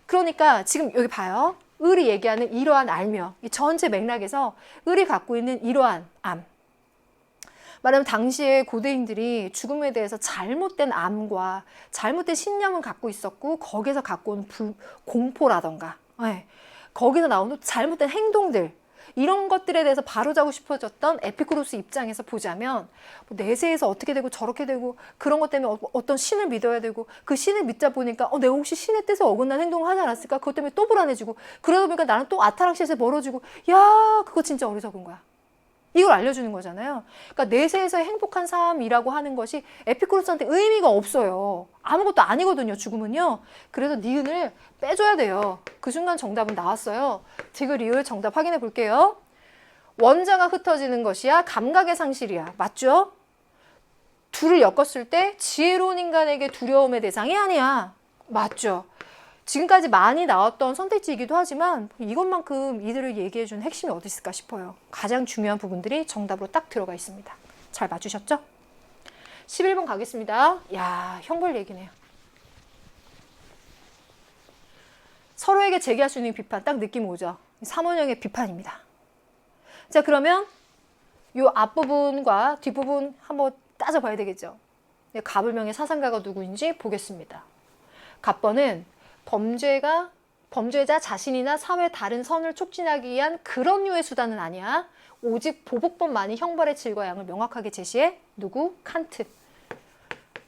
Speaker 1: 그러니까 지금 여기 봐요. 을이 얘기하는 이러한 알며, 이 전체 맥락에서 을이 갖고 있는 이러한 암. 말하면 당시에 고대인들이 죽음에 대해서 잘못된 암과 잘못된 신념을 갖고 있었고 거기서 갖고 온 공포라던가 거기서 나오는 잘못된 행동들 이런 것들에 대해서 바로잡고 싶어졌던 에피쿠로스 입장에서 보자면 뭐 내세에서 어떻게 되고 저렇게 되고 그런 것 때문에 어떤 신을 믿어야 되고 그 신을 믿자 보니까 내가 혹시 신의 뜻에 어긋난 행동을 하지 않았을까? 그것 때문에 또 불안해지고 그러다 보니까 나는 또 아타락시스에 멀어지고 야 그거 진짜 어리석은 거야. 이걸 알려주는 거잖아요. 그러니까 내세에서의 행복한 삶이라고 하는 것이 에피쿠로스한테 의미가 없어요. 아무것도 아니거든요, 죽음은요. 그래서 니은을 빼줘야 돼요. 그 순간 정답은 나왔어요. 디귿 정답 확인해 볼게요. 원자가 흩어지는 것이야 감각의 상실이야. 맞죠? 둘을 엮었을 때 지혜로운 인간에게 두려움의 대상이 아니야. 맞죠? 지금까지 많이 나왔던 선택지이기도 하지만 이것만큼 이들을 얘기해준 핵심이 어디 있을까 싶어요. 가장 중요한 부분들이 정답으로 딱 들어가 있습니다. 잘 맞추셨죠? 11번 가겠습니다. 야, 형벌 얘기네요. 서로에게 제기할 수 있는 비판 딱 느낌 오죠? 3원형의 비판입니다. 자, 그러면 이 앞부분과 뒷부분 한번 따져봐야 되겠죠? 갑을명의 사상가가 누구인지 보겠습니다. 갑번은 범죄자 자신이나 사회 다른 선을 촉진하기 위한 그런 류의 수단은 아니야. 오직 보복법만이 형벌의 질과 양을 명확하게 제시해. 누구? 칸트.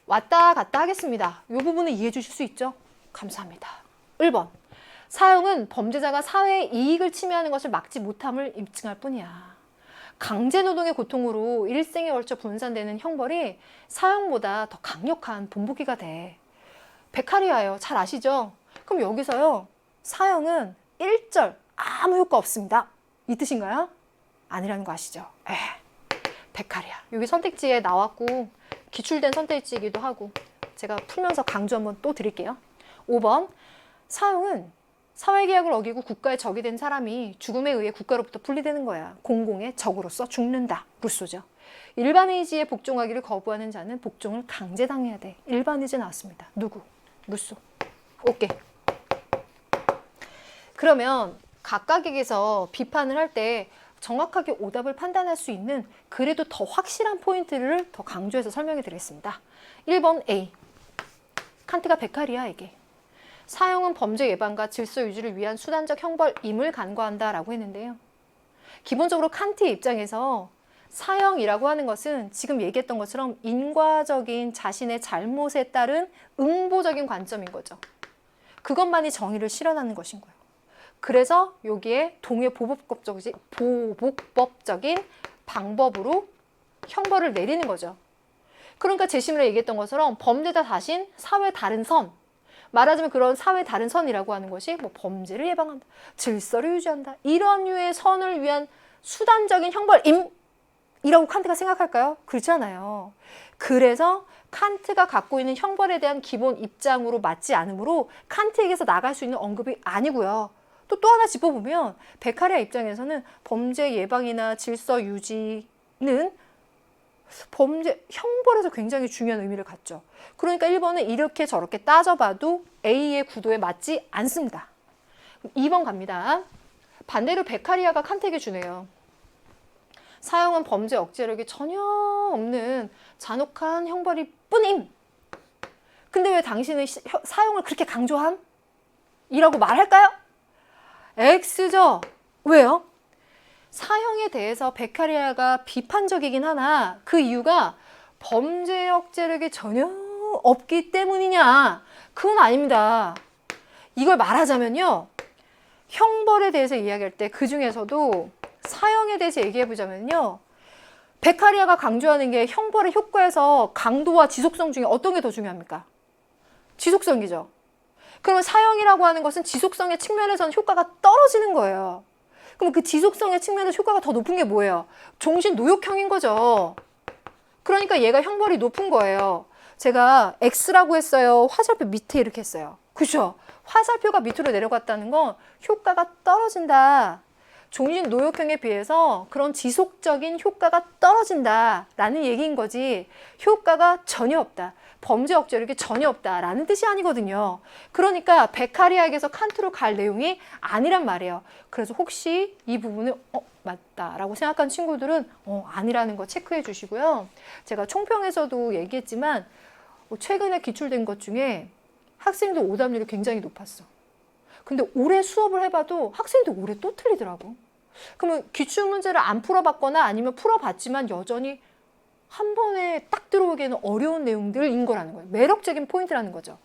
Speaker 1: 왔다 갔다 하겠습니다. 이 부분은 이해해 주실 수 있죠? 감사합니다. 1번. 사형은 범죄자가 사회의 이익을 침해하는 것을 막지 못함을 입증할 뿐이야. 강제노동의 고통으로 일생에 걸쳐 분산되는 형벌이 사형보다 더 강력한 본보기가 돼. 베카리아예요. 잘 아시죠? 그럼 여기서요. 사형은 1절 아무 효과 없습니다. 이 뜻인가요? 아니라는 거 아시죠? 베카리아. 여기 선택지에 나왔고 기출된 선택지이기도 하고 제가 풀면서 강조 한번 또 드릴게요. 5번. 사형은 사회계약을 어기고 국가의 적이 된 사람이 죽음에 의해 국가로부터 분리되는 거야. 공공의 적으로서 죽는다. 루소죠. 일반 의지에 복종하기를 거부하는 자는 복종을 강제당해야 돼. 일반 의지 나왔습니다. 누구? 루소. 오케이. 그러면 각각에게서 비판을 할 때 정확하게 오답을 판단할 수 있는 그래도 더 확실한 포인트를 더 강조해서 설명해 드리겠습니다. 1번 A. 칸트가 베카리아에게 사형은 범죄 예방과 질서 유지를 위한 수단적 형벌임을 간과한다라고 했는데요. 기본적으로 칸트의 입장에서 사형이라고 하는 것은 지금 얘기했던 것처럼 인과적인 자신의 잘못에 따른 응보적인 관점인 거죠. 그것만이 정의를 실현하는 것인 거예요. 그래서 여기에 동의 보복법적인 방법으로 형벌을 내리는 거죠. 그러니까 재심으로 얘기했던 것처럼 범죄자 자신, 사회 다른 선, 말하자면 그런 사회 다른 선이라고 하는 것이 뭐 범죄를 예방한다, 질서를 유지한다, 이런 류의 선을 위한 수단적인 형벌임이라고 칸트가 생각할까요? 그렇지 않아요. 그래서 칸트가 갖고 있는 형벌에 대한 기본 입장으로 맞지 않으므로 칸트에게서 나갈 수 있는 언급이 아니고요. 또 하나 짚어보면 베카리아 입장에서는 범죄 예방이나 질서 유지는 범죄 형벌에서 굉장히 중요한 의미를 갖죠. 그러니까 1번은 이렇게 저렇게 따져봐도 A의 구도에 맞지 않습니다. 2번 갑니다. 반대로 베카리아가 칸트에게 주네요. 사형은 범죄 억제력이 전혀 없는 잔혹한 형벌일 뿐임. 근데 왜 당신은 사형을 그렇게 강조함? 이라고 말할까요? X죠. 왜요? 사형에 대해서 베카리아가 비판적이긴 하나 그 이유가 범죄 억제력이 전혀 없기 때문이냐? 그건 아닙니다. 이걸 말하자면요. 형벌에 대해서 이야기할 때 그 중에서도 사형에 대해서 얘기해 보자면요. 베카리아가 강조하는 게 형벌의 효과에서 강도와 지속성 중에 어떤 게 더 중요합니까? 지속성이죠. 그러면 사형이라고 하는 것은 지속성의 측면에서는 효과가 떨어지는 거예요. 그럼 그 지속성의 측면에서 효과가 더 높은 게 뭐예요? 종신 노역형인 거죠. 그러니까 얘가 형벌이 높은 거예요. 제가 X라고 했어요. 화살표 밑에 이렇게 했어요. 그죠? 화살표가 밑으로 내려갔다는 건 효과가 떨어진다. 종신 노역형에 비해서 그런 지속적인 효과가 떨어진다라는 얘기인 거지 효과가 전혀 없다. 범죄 억제력이 전혀 없다라는 뜻이 아니거든요. 그러니까 베카리아에게서 칸트로 갈 내용이 아니란 말이에요. 그래서 혹시 이 부분을 맞다라고 생각한 친구들은 아니라는 거 체크해 주시고요. 제가 총평에서도 얘기했지만 최근에 기출된 것 중에 학생들 오답률이 굉장히 높았어. 근데 올해 수업을 해봐도 학생들 올해 또 틀리더라고. 그러면 기출문제를 안 풀어봤거나 아니면 풀어봤지만 여전히 한 번에 딱 들어오기에는 어려운 내용들인 거라는 거예요. 매력적인 포인트라는 거죠.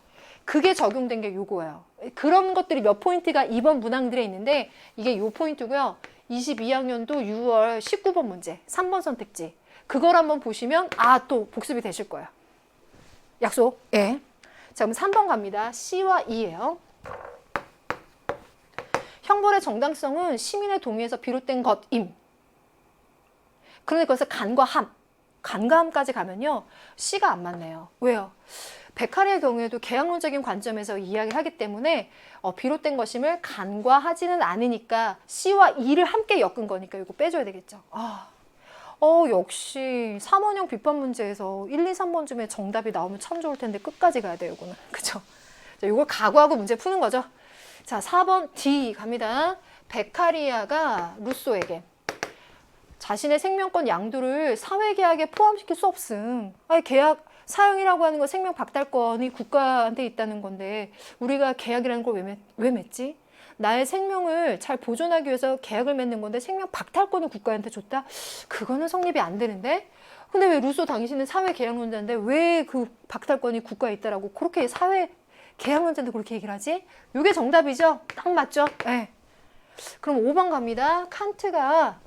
Speaker 1: 그게 적용된 게 요거예요. 그런 것들이 몇 포인트가 이번 문항들에 있는데 이게 요 포인트고요. 22학년도 6월 19번 문제, 3번 선택지. 그걸 한번 보시면 또 복습이 되실 거예요. 약속. 예. 자, 그럼 3번 갑니다. C와 E예요. 형벌의 정당성은 시민의 동의에서 비롯된 것임. 그러니까 그것을 간과 함. 간과 함까지 가면요. C가 안 맞네요. 왜요? 베카리의 경우에도 계약론적인 관점에서 이야기를 하기 때문에 비롯된 것임을 간과하지는 않으니까 C와 E를 함께 엮은 거니까 이거 빼줘야 되겠죠. 역시 3원형 비판 문제에서 1, 2, 3번쯤에 정답이 나오면 참 좋을 텐데 끝까지 가야 돼요, 이거는. 그쵸? 자, 이걸 각오하고 문제 푸는 거죠. 자, 4번 D 갑니다. 베카리아가 루소에게 자신의 생명권 양도를 사회계약에 포함시킬 수 없음. 계약 사형이라고 하는 건 생명 박탈권이 국가한테 있다는 건데 우리가 계약이라는 걸 왜 맺지? 나의 생명을 잘 보존하기 위해서 계약을 맺는 건데 생명 박탈권을 국가한테 줬다? 그거는 성립이 안 되는데? 근데 왜 루소 당신은 사회계약론자인데 왜 그 박탈권이 국가에 있다라고 그렇게 사회계약론자인데 그렇게 얘기를 하지? 이게 정답이죠? 딱 맞죠? 네. 그럼 5번 갑니다. 칸트가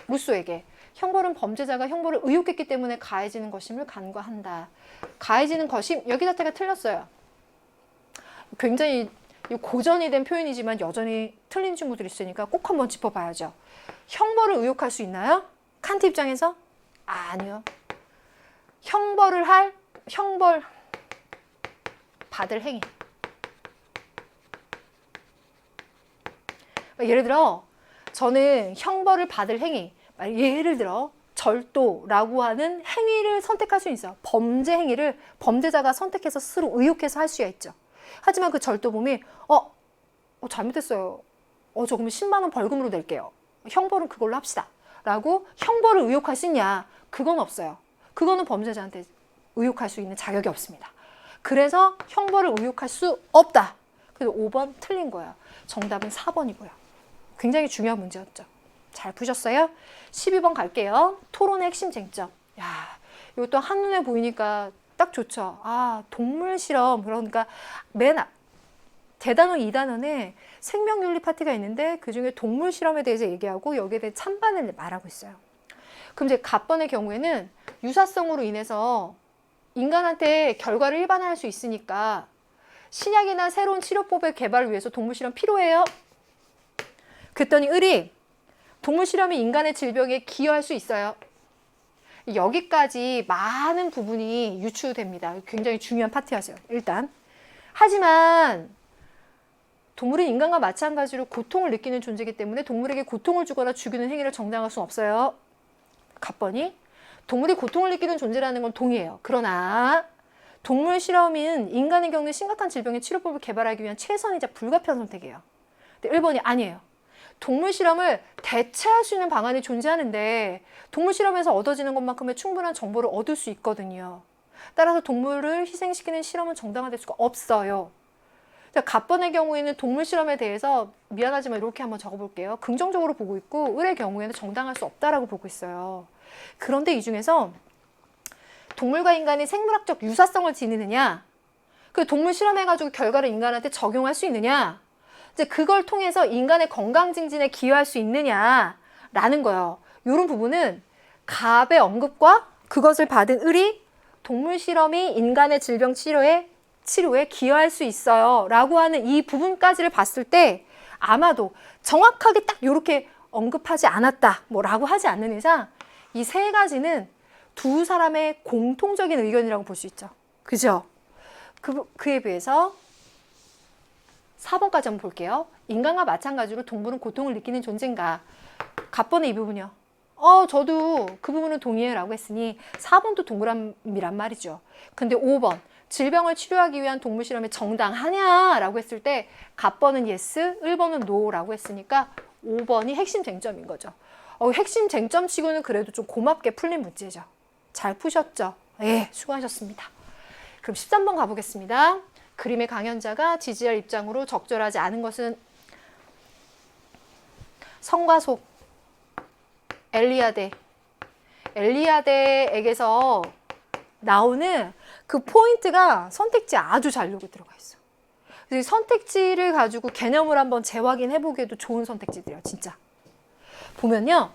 Speaker 1: 루소에게 형벌은 범죄자가 형벌을 의욕했기 때문에 가해지는 것임을 간과한다. 가해지는 것임, 여기 자체가 틀렸어요. 굉장히 고전이 된 표현이지만 여전히 틀린 친구들이 있으니까 꼭 한번 짚어봐야죠. 형벌을 의욕할 수 있나요? 칸트 입장에서? 아니요. 형벌 받을 행위. 예를 들어 저는 형벌을 받을 행위, 예를 들어 절도라고 하는 행위를 선택할 수 있어요. 범죄 행위를 범죄자가 선택해서 스스로 의욕해서 할 수가 있죠. 하지만 그 절도범이 잘못했어요. 저 그러면 10만 원 벌금으로 낼게요. 형벌은 그걸로 합시다. 라고 형벌을 의욕할 수 있냐? 그건 없어요. 그거는 범죄자한테 의욕할 수 있는 자격이 없습니다. 그래서 형벌을 의욕할 수 없다. 그래서 5번 틀린 거예요. 정답은 4번이고요. 굉장히 중요한 문제였죠. 잘 푸셨어요? 12번 갈게요. 토론의 핵심 쟁점. 이것도 한눈에 보이니까 딱 좋죠. 동물 실험. 그러니까 대단원 2단원에 생명윤리 파트가 있는데 그중에 동물 실험에 대해서 얘기하고 여기에 대해 찬반을 말하고 있어요. 그럼 이제 갑번의 경우에는 유사성으로 인해서 인간한테 결과를 일반화할 수 있으니까 신약이나 새로운 치료법의 개발을 위해서 동물 실험 필요해요? 그랬더니 을이 동물 실험이 인간의 질병에 기여할 수 있어요. 여기까지 많은 부분이 유추됩니다. 굉장히 중요한 파트였어요. 일단. 하지만 동물은 인간과 마찬가지로 고통을 느끼는 존재이기 때문에 동물에게 고통을 주거나 죽이는 행위를 정당할 수는 없어요. 갑번이 동물이 고통을 느끼는 존재라는 건 동의해요. 그러나 동물 실험은 인간이 겪는 심각한 질병의 치료법을 개발하기 위한 최선이자 불가피한 선택이에요. 근데 1번이 아니에요. 동물 실험을 대체할 수 있는 방안이 존재하는데 동물 실험에서 얻어지는 것만큼의 충분한 정보를 얻을 수 있거든요. 따라서 동물을 희생시키는 실험은 정당화될 수가 없어요. 자, 갑번의 경우에는 동물 실험에 대해서 미안하지만 이렇게 한번 적어볼게요. 긍정적으로 보고 있고 을의 경우에는 정당할 수 없다라고 보고 있어요. 그런데 이 중에서 동물과 인간이 생물학적 유사성을 지니느냐, 그 동물 실험해가지고 결과를 인간한테 적용할 수 있느냐, 이제 그걸 통해서 인간의 건강 증진에 기여할 수 있느냐라는 거예요. 이런 부분은 갑의 언급과 그것을 받은 을이 동물 실험이 인간의 질병 치료에 기여할 수 있어요 라고 하는 이 부분까지를 봤을 때 아마도 정확하게 딱 이렇게 언급하지 않았다 뭐라고 하지 않는 이상 이 세 가지는 두 사람의 공통적인 의견이라고 볼 수 있죠. 그죠? 그에 비해서 4번까지 한번 볼게요. 인간과 마찬가지로 동물은 고통을 느끼는 존재인가? 갑번의 이 부분이요. 저도 그 부분은 동의해 라고 했으니 4번도 동그라미란 말이죠. 근데 5번 질병을 치료하기 위한 동물 실험이 정당하냐라고 했을 때 갑번은 yes, 1번은 no라고 했으니까 5번이 핵심 쟁점인 거죠. 핵심 쟁점치고는 그래도 좀 고맙게 풀린 문제죠. 잘 푸셨죠? 예, 수고하셨습니다. 그럼 13번 가보겠습니다. 그림의 강연자가 지지할 입장으로 적절하지 않은 것은 성과 속, 엘리아데에게서 나오는 그 포인트가 선택지에 아주 잘 여기 들어가 있어. 그래서 선택지를 가지고 개념을 한번 재확인해 보기에도 좋은 선택지들이야, 진짜. 보면요.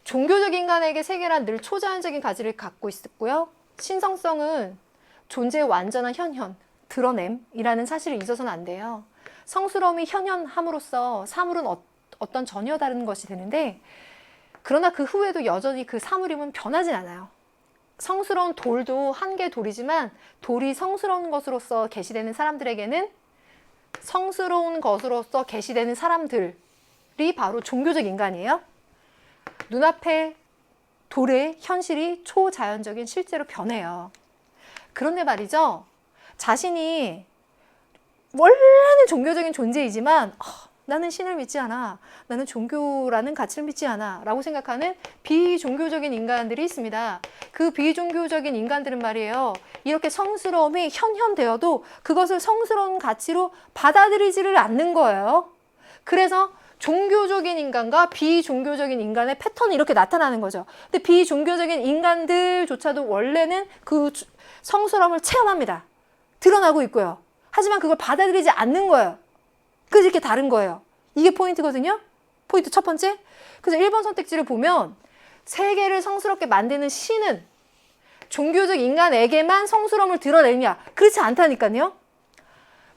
Speaker 1: 종교적 인간에게 세계란 늘 초자연적인 가치를 갖고 있었고요. 신성성은 존재의 완전한 현현, 드러냄이라는 사실을 잊어서는 안 돼요. 성스러움이 현현함으로써 사물은 어떤 전혀 다른 것이 되는데 그러나 그 후에도 여전히 그 사물임은 변하진 않아요. 성스러운 돌도 한 개의 돌이지만 돌이 성스러운 것으로서 계시되는 사람들에게는 성스러운 것으로서 계시되는 사람들이 바로 종교적 인간이에요. 눈앞에 돌의 현실이 초자연적인 실제로 변해요. 그런데 말이죠. 자신이 원래는 종교적인 존재이지만 나는 신을 믿지 않아. 나는 종교라는 가치를 믿지 않아. 라고 생각하는 비종교적인 인간들이 있습니다. 그 비종교적인 인간들은 말이에요. 이렇게 성스러움이 현현되어도 그것을 성스러운 가치로 받아들이지를 않는 거예요. 그래서 종교적인 인간과 비종교적인 인간의 패턴이 이렇게 나타나는 거죠. 근데 비종교적인 인간들조차도 원래는 그 성스러움을 체험합니다. 드러나고 있고요. 하지만 그걸 받아들이지 않는 거예요. 그래서 이렇게 다른 거예요. 이게 포인트거든요. 포인트 첫 번째. 그래서 1번 선택지를 보면 세계를 성스럽게 만드는 신은 종교적 인간에게만 성스러움을 드러내느냐? 그렇지 않다니까요.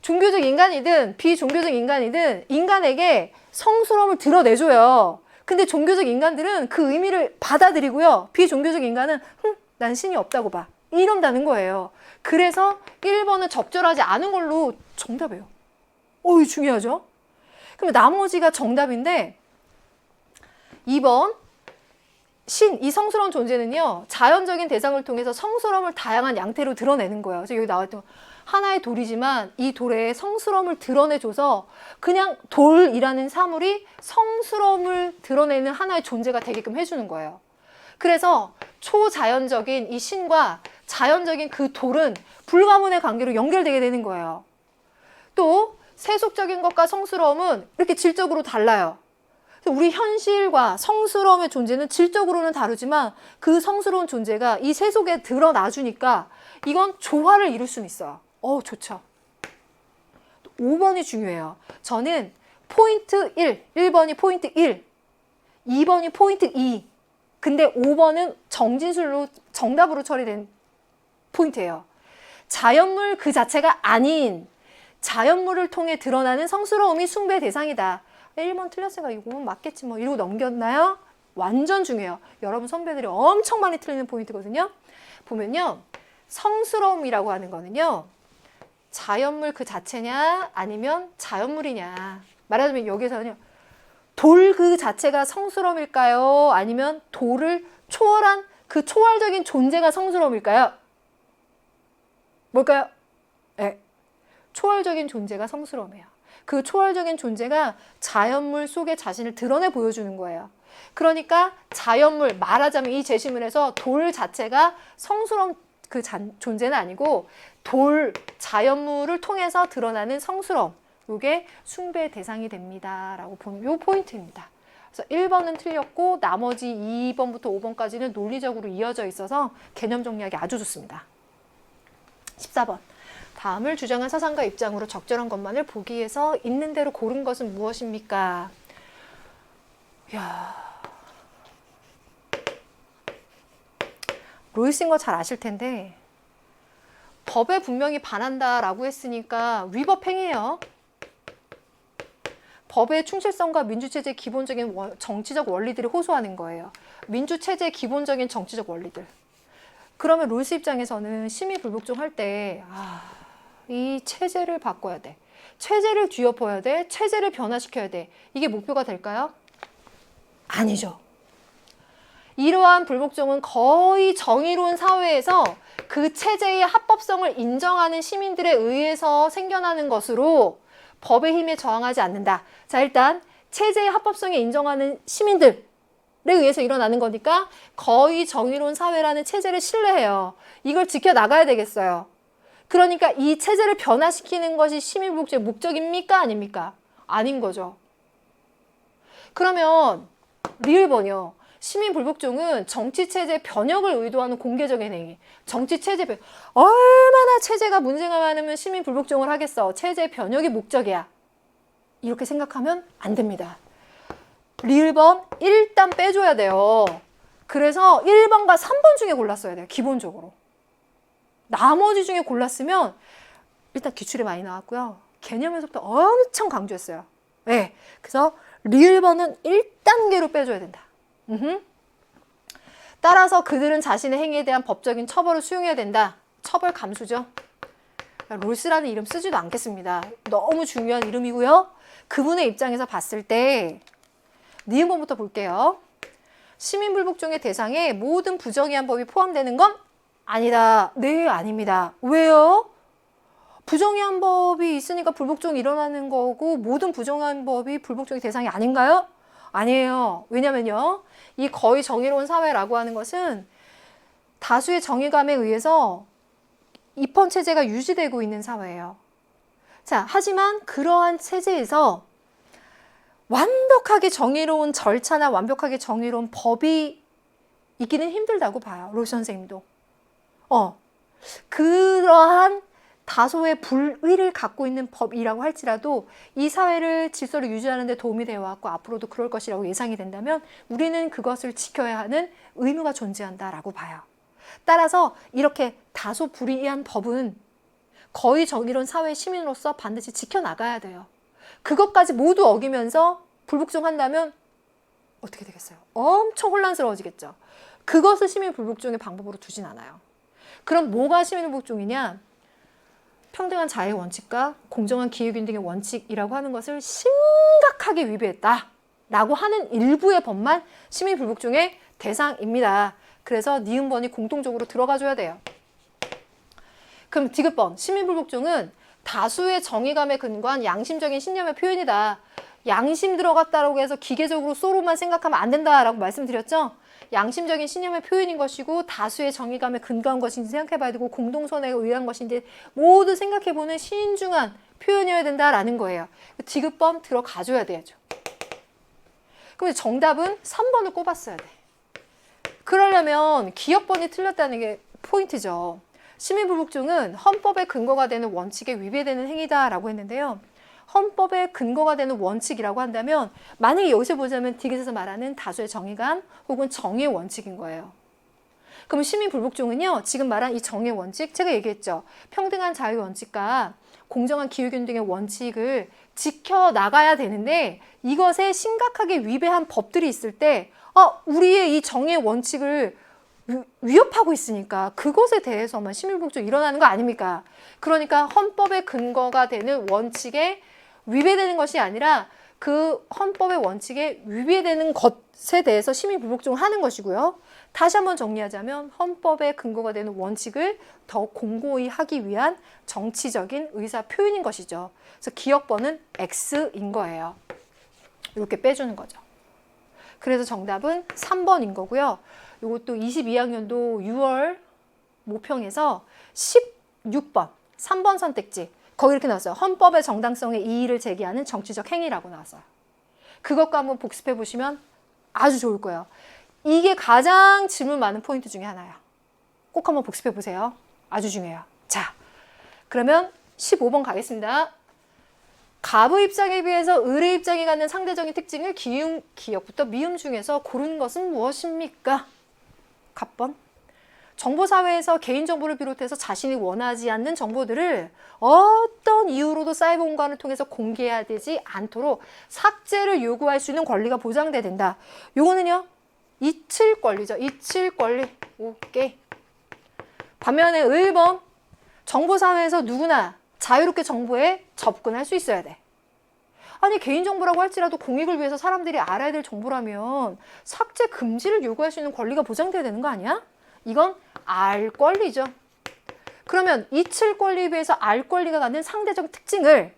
Speaker 1: 종교적 인간이든 비종교적 인간이든 인간에게 성스러움을 드러내줘요. 근데 종교적 인간들은 그 의미를 받아들이고요. 비종교적 인간은 난 신이 없다고 봐. 이런다는 거예요. 그래서 1번은 적절하지 않은 걸로 정답이에요. 이거 중요하죠? 그럼 나머지가 정답인데 2번 신, 이 성스러운 존재는요. 자연적인 대상을 통해서 성스러움을 다양한 양태로 드러내는 거예요. 그래서 여기 나왔던 하나의 돌이지만 이 돌에 성스러움을 드러내줘서 그냥 돌이라는 사물이 성스러움을 드러내는 하나의 존재가 되게끔 해주는 거예요. 그래서 초자연적인 이 신과 자연적인 그 돌은 불가문의 관계로 연결되게 되는 거예요. 또 세속적인 것과 성스러움은 이렇게 질적으로 달라요. 우리 현실과 성스러움의 존재는 질적으로는 다르지만 그 성스러운 존재가 이 세속에 드러나주니까 이건 조화를 이룰 수는 있어요. 좋죠. 5번이 중요해요. 저는 포인트 1, 1번이 포인트 1, 2번이 포인트 2. 근데 5번은 정진술로 정답으로 처리된 포인트예요. 자연물 그 자체가 아닌 자연물을 통해 드러나는 성스러움이 숭배 대상이다. 1번 틀렸으니까 이거는 맞겠지 뭐 이러고 넘겼나요? 완전 중요해요. 여러분 선배들이 엄청 많이 틀리는 포인트거든요. 보면요. 성스러움이라고 하는 거는요. 자연물 그 자체냐 아니면 자연물이냐. 말하자면 여기서는요. 돌 그 자체가 성스러움일까요? 아니면 돌을 초월한 그 초월적인 존재가 성스러움일까요? 뭘까요? 네. 초월적인 존재가 성스러움이에요. 그 초월적인 존재가 자연물 속에 자신을 드러내 보여주는 거예요. 그러니까 자연물, 말하자면 이 제시문에서 돌 자체가 성스러운 그 존재는 아니고 돌, 자연물을 통해서 드러나는 성스러움, 이게 숭배의 대상이 됩니다 라고 보는 요 포인트입니다. 그래서 1번은 틀렸고 나머지 2번부터 5번까지는 논리적으로 이어져 있어서 개념 정리하기 아주 좋습니다. 14번. 다음을 주장한 사상가 입장으로 적절한 것만을 보기 위해서 있는 대로 고른 것은 무엇입니까? 이야. 로이스인 거 잘 아실 텐데 법에 분명히 반한다라고 했으니까 위법행위예요. 법의 충실성과 민주체제의 기본적인 정치적 원리들을 호소하는 거예요. 민주체제의 기본적인 정치적 원리들. 그러면 로이스 입장에서는 심의불복종할 때 이 체제를 바꿔야 돼. 체제를 뒤엎어야 돼. 체제를 변화시켜야 돼. 이게 목표가 될까요? 아니죠. 이러한 불복종은 거의 정의로운 사회에서 그 체제의 합법성을 인정하는 시민들에 의해서 생겨나는 것으로 법의 힘에 저항하지 않는다. 자, 일단 체제의 합법성에 인정하는 시민들에 의해서 일어나는 거니까 거의 정의로운 사회라는 체제를 신뢰해요. 이걸 지켜나가야 되겠어요. 그러니까 이 체제를 변화시키는 것이 시민불복종의 목적입니까? 아닙니까? 아닌 거죠. 그러면 리을번이요. 시민불복종은 정치체제 변혁을 의도하는 공개적인 행위. 정치체제 변혁. 얼마나 체제가 문제가 많으면 시민불복종을 하겠어. 체제 변혁이 목적이야. 이렇게 생각하면 안 됩니다. 리을번 일단 빼줘야 돼요. 그래서 1번과 3번 중에 골랐어야 돼요. 기본적으로. 나머지 중에 골랐으면 일단 기출이 많이 나왔고요. 개념에서부터 엄청 강조했어요. 네. 그래서 리을번은 1단계로 빼줘야 된다. 따라서 그들은 자신의 행위에 대한 법적인 처벌을 수용해야 된다. 처벌 감수죠. 롤스라는 이름 쓰지도 않겠습니다. 너무 중요한 이름이고요. 그분의 입장에서 봤을 때 니은번부터 볼게요. 시민불복종의 대상에 모든 부정의한 법이 포함되는 건 아니다. 네, 아닙니다. 왜요? 부정의한 법이 있으니까 불복종이 일어나는 거고 모든 부정의한 법이 불복종의 대상이 아닌가요? 아니에요. 왜냐면요. 이 거의 정의로운 사회라고 하는 것은 다수의 정의감에 의해서 입헌체제가 유지되고 있는 사회예요. 자, 하지만 그러한 체제에서 완벽하게 정의로운 절차나 완벽하게 정의로운 법이 있기는 힘들다고 봐요. 로이 선생님도. 그러한 다소의 불의를 갖고 있는 법이라고 할지라도 이 사회를 질서를 유지하는 데 도움이 되어 왔고 앞으로도 그럴 것이라고 예상이 된다면 우리는 그것을 지켜야 하는 의무가 존재한다라고 봐요. 따라서 이렇게 다소 불이한 법은 거의 정의로운 사회 시민으로서 반드시 지켜나가야 돼요. 그것까지 모두 어기면서 불복종한다면 어떻게 되겠어요? 엄청 혼란스러워지겠죠. 그것을 시민불복종의 방법으로 두진 않아요. 그럼 뭐가 시민불복종이냐? 평등한 자유의 원칙과 공정한 기회균 등의 원칙이라고 하는 것을 심각하게 위배했다라고 하는 일부의 법만 시민불복종의 대상입니다. 그래서 니은번이 공통적으로 들어가줘야 돼요. 그럼 디귿번, 시민불복종은 다수의 정의감에 근거한 양심적인 신념의 표현이다. 양심 들어갔다라고 해서 기계적으로 쏘로만 생각하면 안 된다라고 말씀드렸죠? 양심적인 신념의 표현인 것이고 다수의 정의감에 근거한 것인지 생각해봐야 되고 공동선언에 의한 것인지 모두 생각해보는 신중한 표현이어야 된다라는 거예요. 디귿번 들어가줘야 돼야죠. 그럼 정답은 3번을 꼽았어야 돼. 그러려면 기억번이 틀렸다는 게 포인트죠. 시민불복종은 헌법의 근거가 되는 원칙에 위배되는 행위다라고 했는데요. 헌법의 근거가 되는 원칙이라고 한다면 만약에 여기서 보자면 디귿에서 말하는 다수의 정의감 혹은 정의의 원칙인 거예요. 그럼 시민불복종은요. 지금 말한 이 정의의 원칙 제가 얘기했죠. 평등한 자유의 원칙과 공정한 기회균 등의 원칙을 지켜나가야 되는데 이것에 심각하게 위배한 법들이 있을 때 우리의 이 정의의 원칙을 위협하고 있으니까 그것에 대해서만 시민불복종이 일어나는 거 아닙니까? 그러니까 헌법의 근거가 되는 원칙에 위배되는 것이 아니라 그 헌법의 원칙에 위배되는 것에 대해서 시민불복종을 하는 것이고요. 다시 한번 정리하자면 헌법의 근거가 되는 원칙을 더 공고히 하기 위한 정치적인 의사 표현인 것이죠. 그래서 기억번은 X인 거예요. 이렇게 빼주는 거죠. 그래서 정답은 3번인 거고요. 이것도 22학년도 6월 모평에서 16번 3번 선택지 거기 이렇게 나왔어요. 헌법의 정당성에 이의를 제기하는 정치적 행위라고 나왔어요. 그것과 한번 복습해 보시면 아주 좋을 거예요. 이게 가장 질문 많은 포인트 중에 하나야. 꼭 한번 복습해 보세요. 아주 중요해요. 자, 그러면 15번 가겠습니다. 갑의 입장에 비해서 을의 입장이 갖는 상대적인 특징을 기음, 기역부터 미음 중에서 고른 것은 무엇입니까? 갑번. 정보사회에서 개인정보를 비롯해서 자신이 원하지 않는 정보들을 어떤 이유로도 사이버 공간을 통해서 공개해야 되지 않도록 삭제를 요구할 수 있는 권리가 보장돼야 된다. 요거는요. 잊힐 권리죠. 잊힐 권리. 오케이. 반면에 1번. 정보사회에서 누구나 자유롭게 정보에 접근할 수 있어야 돼. 아니 개인정보라고 할지라도 공익을 위해서 사람들이 알아야 될 정보라면 삭제 금지를 요구할 수 있는 권리가 보장돼야 되는 거 아니야? 이건 알 권리죠. 그러면 잊힐 권리에 비해서 알 권리가 갖는 상대적 특징을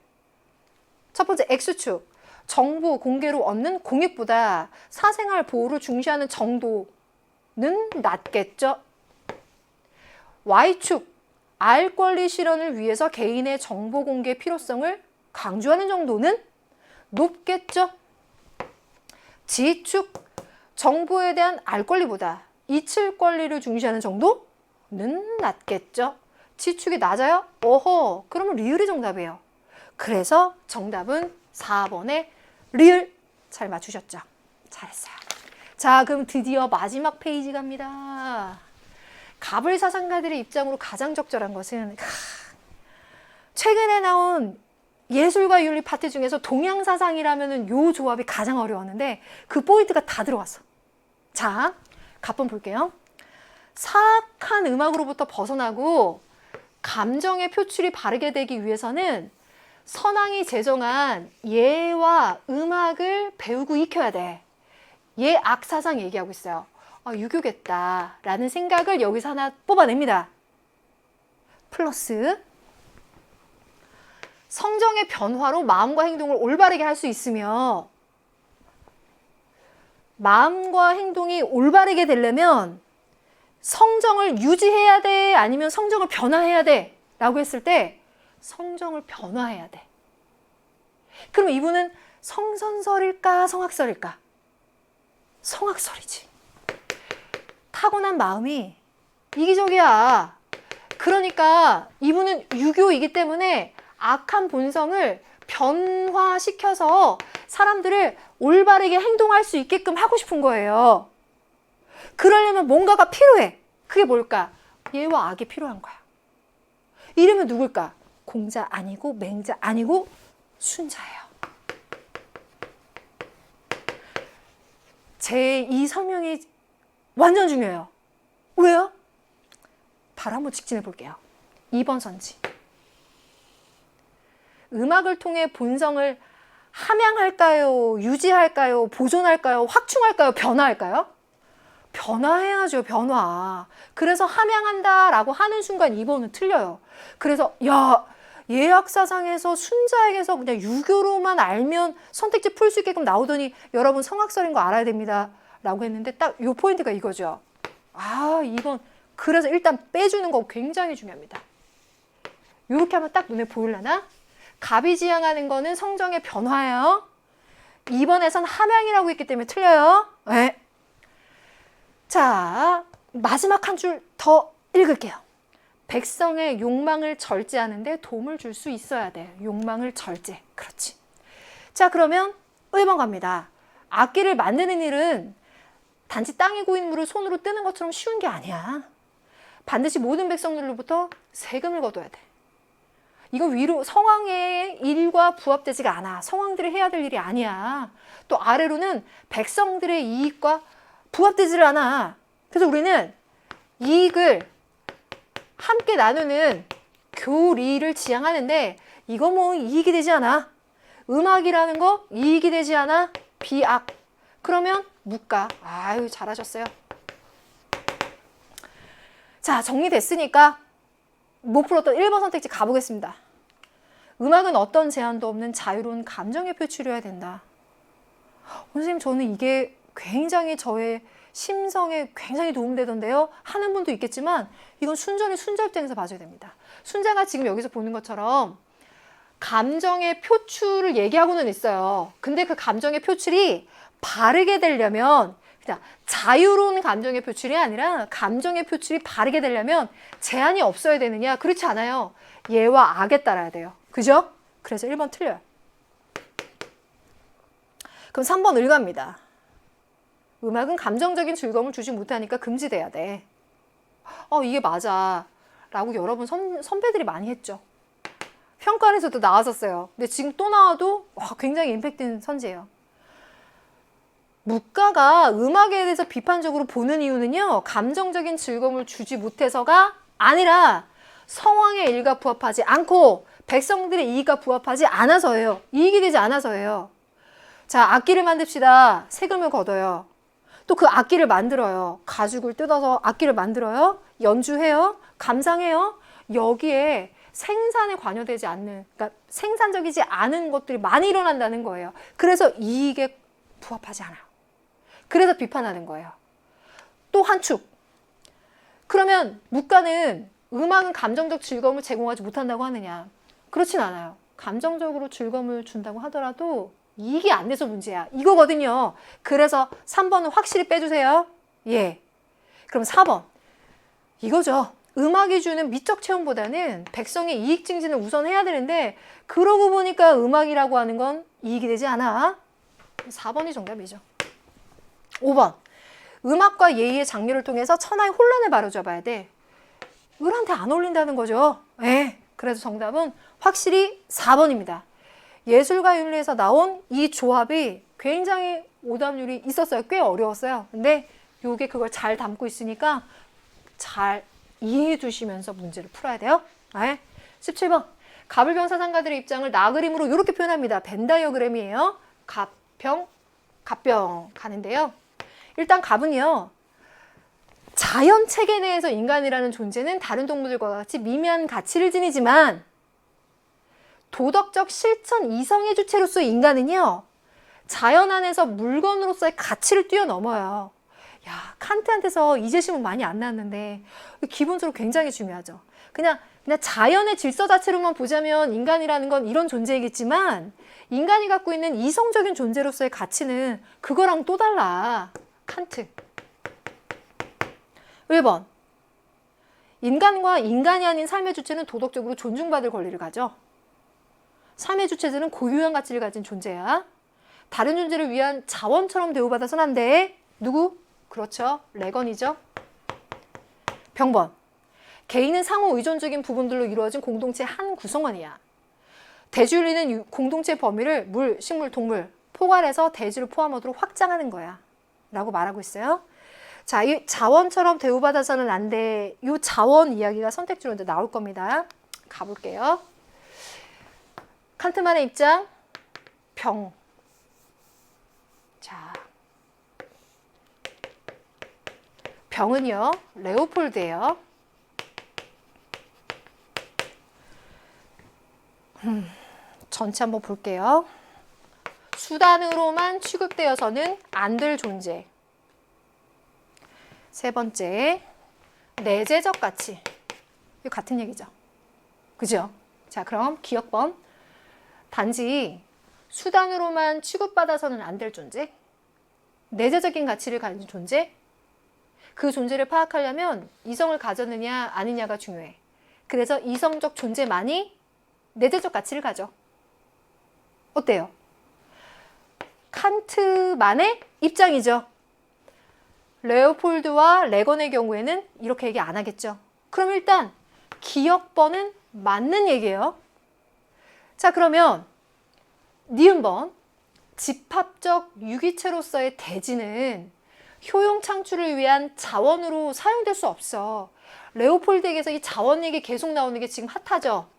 Speaker 1: 첫 번째 X축, 정보 공개로 얻는 공익보다 사생활 보호를 중시하는 정도는 낮겠죠. Y축, 알 권리 실현을 위해서 개인의 정보 공개 필요성을 강조하는 정도는 높겠죠. G축, 정보에 대한 알 권리보다 잊힐 권리를 중시하는 정도는 낮겠죠. G축이 낮아요? 어허, 그러면 리을이 정답이에요. 그래서 정답은 4번의 리을. 잘 맞추셨죠? 잘했어요. 자, 그럼 드디어 마지막 페이지 갑니다. 갑을 사상가들의 입장으로 가장 적절한 것은 최근에 나온 예술과 윤리 파트 중에서 동양사상이라면 요 조합이 가장 어려웠는데 그 포인트가 다 들어갔어. 자, 갑번 볼게요. 사악한 음악으로부터 벗어나고 감정의 표출이 바르게 되기 위해서는 선왕이 제정한 예와 음악을 배우고 익혀야 돼. 예악 사상 얘기하고 있어요. 유교겠다라는 생각을 여기서 하나 뽑아냅니다. 플러스 성정의 변화로 마음과 행동을 올바르게 할 수 있으며 마음과 행동이 올바르게 되려면 성정을 유지해야 돼? 아니면 성정을 변화해야 돼? 라고 했을 때 성정을 변화해야 돼. 그럼 이분은 성선설일까? 성악설일까? 성악설이지. 타고난 마음이 이기적이야. 그러니까 이분은 유교이기 때문에 악한 본성을 변화시켜서 사람들을 올바르게 행동할 수 있게끔 하고 싶은 거예요. 그러려면 뭔가가 필요해. 그게 뭘까? 예와 악이 필요한 거야. 이름은 누굴까? 공자 아니고 맹자 아니고 순자예요. 제 이 설명이 완전 중요해요. 왜요? 바로 한번 직진해 볼게요. 2번 선지. 음악을 통해 본성을 함양할까요? 유지할까요? 보존할까요? 확충할까요? 변화할까요? 변화해야죠. 변화. 그래서 함양한다라고 하는 순간 2번은 틀려요. 그래서 예약사상에서 순자에게서 그냥 유교로만 알면 선택지 풀 수 있게끔 나오더니 여러분 성악설인 거 알아야 됩니다. 라고 했는데 딱 요 포인트가 이거죠. 2번. 그래서 일단 빼주는 거 굉장히 중요합니다. 이렇게 하면 딱 눈에 보이려나? 갑이 지향하는 거는 성정의 변화예요. 2번에선 함양이라고 했기 때문에 틀려요. 네. 자, 마지막 한 줄 더 읽을게요. 백성의 욕망을 절제하는 데 도움을 줄 수 있어야 돼. 욕망을 절제. 그렇지. 자, 그러면 1번 갑니다. 악기를 만드는 일은 단지 땅에 고인 물을 손으로 뜨는 것처럼 쉬운 게 아니야. 반드시 모든 백성들로부터 세금을 거둬야 돼. 이거 위로 성왕의 일과 부합되지가 않아. 성왕들이 해야 될 일이 아니야. 또 아래로는 백성들의 이익과 부합되지를 않아. 그래서 우리는 이익을 함께 나누는 교리를 지향하는데 이거 뭐 이익이 되지 않아. 음악이라는 거 이익이 되지 않아. 비악. 그러면 묵가. 아유 잘하셨어요. 자, 정리됐으니까 못 풀었던 1번 선택지 가보겠습니다. 음악은 어떤 제한도 없는 자유로운 감정의 표출이어야 된다. 선생님, 저는 이게 굉장히 저의 심성에 굉장히 도움되던데요. 하는 분도 있겠지만 이건 순전히 순자 입장에서 봐줘야 됩니다. 순자가 지금 여기서 보는 것처럼 감정의 표출을 얘기하고는 있어요. 근데 그 감정의 표출이 바르게 되려면 그냥 자유로운 감정의 표출이 아니라 감정의 표출이 바르게 되려면 제한이 없어야 되느냐? 그렇지 않아요. 예와 악에 따라야 돼요. 그죠? 그래서 1번 틀려요. 그럼 3번 을갑니다. 음악은 감정적인 즐거움을 주지 못하니까 금지돼야 돼. 이게 맞아. 라고 여러분 선배들이 많이 했죠. 평가에서도 나왔었어요. 근데 지금 또 나와도 굉장히 임팩트인 선지예요. 묵가가 음악에 대해서 비판적으로 보는 이유는요. 감정적인 즐거움을 주지 못해서가 아니라 성왕의 일과 부합하지 않고 백성들의 이익과 부합하지 않아서예요. 이익이 되지 않아서예요. 자, 악기를 만듭시다. 세금을 걷어요. 또 그 악기를 만들어요. 가죽을 뜯어서 악기를 만들어요. 연주해요. 감상해요. 여기에 생산에 관여되지 않는, 그러니까 생산적이지 않은 것들이 많이 일어난다는 거예요. 그래서 이익에 부합하지 않아요. 그래서 비판하는 거예요. 또 한 축. 그러면 묵가는 음악은 감정적 즐거움을 제공하지 못한다고 하느냐? 그렇진 않아요. 감정적으로 즐거움을 준다고 하더라도 이익이 안 돼서 문제야. 이거거든요. 그래서 3번은 확실히 빼주세요. 예. 그럼 4번. 이거죠. 음악이 주는 미적 체험보다는 백성의 이익 증진을 우선해야 되는데 그러고 보니까 음악이라고 하는 건 이익이 되지 않아. 4번이 정답이죠. 5번. 음악과 예의의 장려를 통해서 천하의 혼란을 바로잡아야 돼. 을한테 안 어울린다는 거죠. 예. 그래서 정답은 확실히 4번입니다. 예술과 윤리에서 나온 이 조합이 굉장히 오답률이 있었어요. 꽤 어려웠어요. 근데 이게 그걸 잘 담고 있으니까 잘 이해해 두시면서 문제를 풀어야 돼요. 네. 17번. 갑을병사상가들의 입장을 나그림으로 이렇게 표현합니다. 벤 다이어그램이에요. 갑병, 갑병 가는데요. 일단 갑은요. 자연 체계 내에서 인간이라는 존재는 다른 동물들과 같이 미미한 가치를 지니지만 도덕적 실천 이성의 주체로서의 인간은요. 자연 안에서 물건으로서의 가치를 뛰어넘어요. 야, 칸트한테서 이 제시문 많이 안 나왔는데 기본적으로 굉장히 중요하죠. 그냥 자연의 질서 자체로만 보자면 인간이라는 건 이런 존재이겠지만 인간이 갖고 있는 이성적인 존재로서의 가치는 그거랑 또 달라. 칸트. 1번. 인간과 인간이 아닌 삶의 주체는 도덕적으로 존중받을 권리를 가져. 삶의 주체들은 고유한 가치를 가진 존재야. 다른 존재를 위한 자원처럼 대우받아서는 안 돼. 누구? 그렇죠. 레건이죠. 병번. 개인은 상호 의존적인 부분들로 이루어진 공동체 한 구성원이야. 대주윤리는 공동체 범위를 물, 식물, 동물, 포괄해서 대지를 포함하도록 확장하는 거야. 라고 말하고 있어요. 자, 이 자원처럼 대우받아서는 안 돼. 이 자원 이야기가 선택지로 이제 나올 겁니다. 가볼게요. 칸트만의 입장, 병. 자, 병은요, 레오폴드예요. 전체 한번 볼게요. 수단으로만 취급되어서는 안 될 존재. 세 번째, 내재적 가치. 이거 같은 얘기죠. 그죠? 자, 그럼 기억번. 단지 수단으로만 취급받아서는 안 될 존재. 내재적인 가치를 가진 존재. 그 존재를 파악하려면 이성을 가졌느냐 아니냐가 중요해. 그래서 이성적 존재만이 내재적 가치를 가져. 어때요? 칸트만의 입장이죠. 레오폴드와 레건의 경우에는 이렇게 얘기 안 하겠죠. 그럼 일단 기억번은 맞는 얘기예요. 자, 그러면 니은번. 집합적 유기체로서의 대지는 효용 창출을 위한 자원으로 사용될 수 없어. 레오폴드에게서 이 자원 얘기 계속 나오는 게 지금 핫하죠.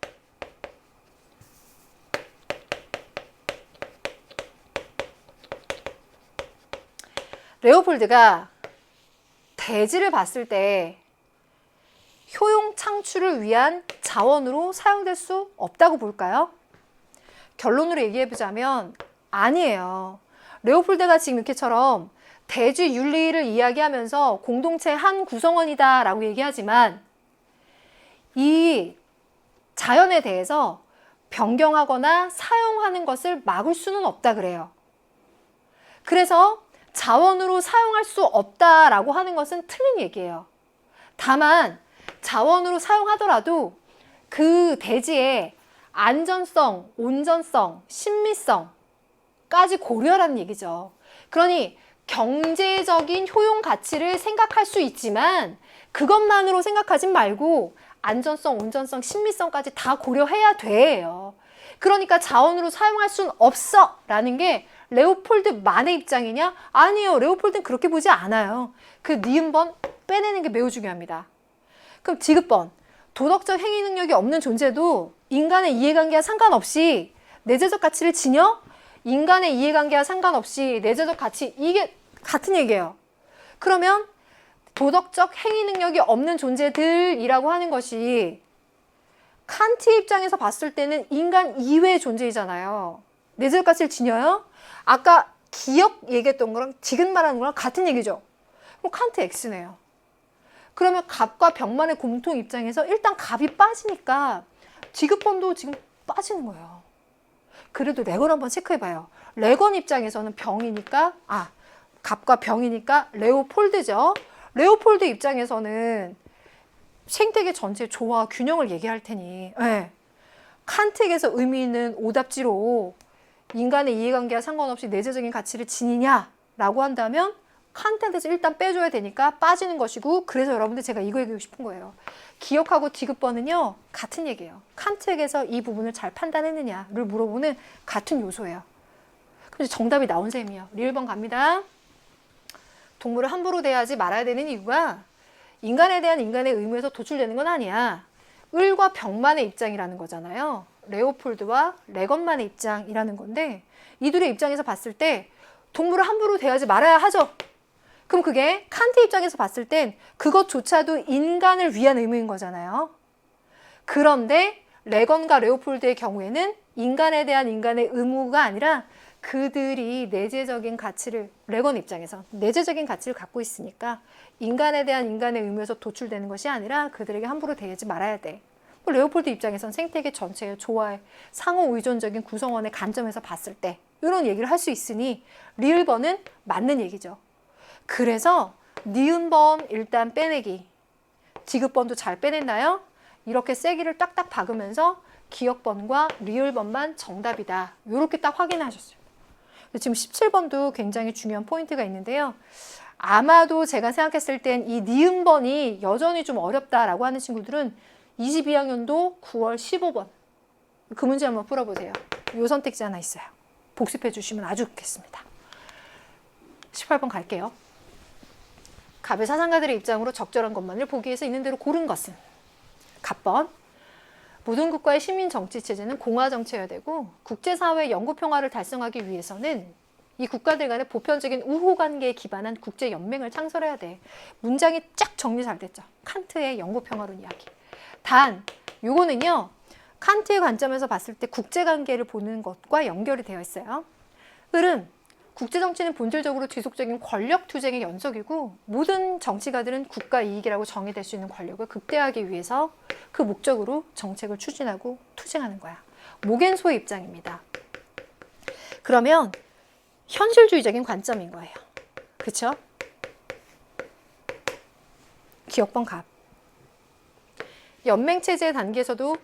Speaker 1: 레오폴드가 대지를 봤을 때 효용 창출을 위한 자원으로 사용될 수 없다고 볼까요? 결론으로 얘기해보자면 아니에요. 레오폴드가 지금 이렇게처럼 대지 윤리를 이야기하면서 공동체 한 구성원이다 라고 얘기하지만 이 자연에 대해서 변경하거나 사용하는 것을 막을 수는 없다 그래요. 그래서 자원으로 사용할 수 없다라고 하는 것은 틀린 얘기예요. 다만 자원으로 사용하더라도 그 대지의 안전성, 온전성, 신미성까지 고려하라는 얘기죠. 그러니 경제적인 효용 가치를 생각할 수 있지만 그것만으로 생각하지 말고 안전성, 온전성, 신미성까지 다 고려해야 돼요. 그러니까 자원으로 사용할 수는 없어 라는 게 레오폴드만의 입장이냐? 아니요. 레오폴드는 그렇게 보지 않아요. 그 니은번 빼내는 게 매우 중요합니다. 그럼 디귿번 도덕적 행위 능력이 없는 존재도 인간의 이해관계와 상관없이 내재적 가치를 지녀? 인간의 이해관계와 상관없이 내재적 가치, 이게 같은 얘기예요. 그러면 도덕적 행위 능력이 없는 존재들이라고 하는 것이 칸트의 입장에서 봤을 때는 인간 이외의 존재이잖아요. 내재적 가치를 지녀요? 아까 기억 얘기했던 거랑 지금 말하는 거랑 같은 얘기죠. 그럼 칸트 X네요. 그러면 갑과 병만의 공통 입장에서 일단 갑이 빠지니까 디귿번도 지금 빠지는 거예요. 그래도 레건 한번 체크해봐요. 레건 입장에서는 병이니까 갑과 병이니까 레오폴드죠. 레오폴드 입장에서는 생태계 전체의 조화와 균형을 얘기할 테니 칸트에게서 의미 있는 오답지로 인간의 이해관계와 상관없이 내재적인 가치를 지니냐라고 한다면 칸트한테서 일단 빼줘야 되니까 빠지는 것이고, 그래서 여러분들 제가 이거 얘기하고 싶은 거예요. 기억하고 디귿번은요 같은 얘기예요. 칸트에게서 이 부분을 잘 판단했느냐를 물어보는 같은 요소예요. 그래서 정답이 나온 셈이에요. 리을번 갑니다. 동물을 함부로 대하지 말아야 되는 이유가 인간에 대한 인간의 의무에서 도출되는 건 아니야. 을과 병만의 입장이라는 거잖아요. 레오폴드와 레건만의 입장이라는 건데 이들의 입장에서 봤을 때 동물을 함부로 대하지 말아야 하죠. 그럼 그게 칸트 입장에서 봤을 땐 그것조차도 인간을 위한 의무인 거잖아요. 그런데 레건과 레오폴드의 경우에는 인간에 대한 인간의 의무가 아니라 그들이 내재적인 가치를, 레건 입장에서 내재적인 가치를 갖고 있으니까 인간에 대한 인간의 의무에서 도출되는 것이 아니라 그들에게 함부로 대하지 말아야 돼. 레오폴드 입장에선 생태계 전체의 조화의 상호 의존적인 구성원의 관점에서 봤을 때 이런 얘기를 할 수 있으니 리을번은 맞는 얘기죠. 그래서 니은번 일단 빼내기, 디귿번도 잘 빼냈나요? 이렇게 세기를 딱딱 박으면서 기억번과 리을번만 정답이다. 이렇게 딱 확인하셨어요. 지금 17번도 굉장히 중요한 포인트가 있는데요. 아마도 제가 생각했을 땐 이 니은번이 여전히 좀 어렵다라고 하는 친구들은 22학년도 9월 15번 그 문제 한번 풀어보세요. 요 선택지 하나 있어요. 복습해 주시면 아주 좋겠습니다. 18번 갈게요. 갑의 사상가들의 입장으로 적절한 것만을 보기 위해서 있는 대로 고른 것은? 갑번. 모든 국가의 시민 정치 체제는 공화 정치여야 되고 국제사회의 영구 평화를 달성하기 위해서는 이 국가들 간의 보편적인 우호 관계에 기반한 국제 연맹을 창설해야 돼. 문장이 쫙 정리 잘 됐죠. 칸트의 영구 평화론 이야기. 단 요거는요. 칸트의 관점에서 봤을 때 국제 관계를 보는 것과 연결이 되어 있어요. 을은 국제 정치는 본질적으로 지속적인 권력 투쟁의 연속이고 모든 정치가들은 국가 이익이라고 정의될 수 있는 권력을 극대화하기 위해서 그 목적으로 정책을 추진하고 투쟁하는 거야. 모겐소의 입장입니다. 그러면 현실주의적인 관점인 거예요. 그렇죠? 기억번 갑. 연맹체제 단계에서도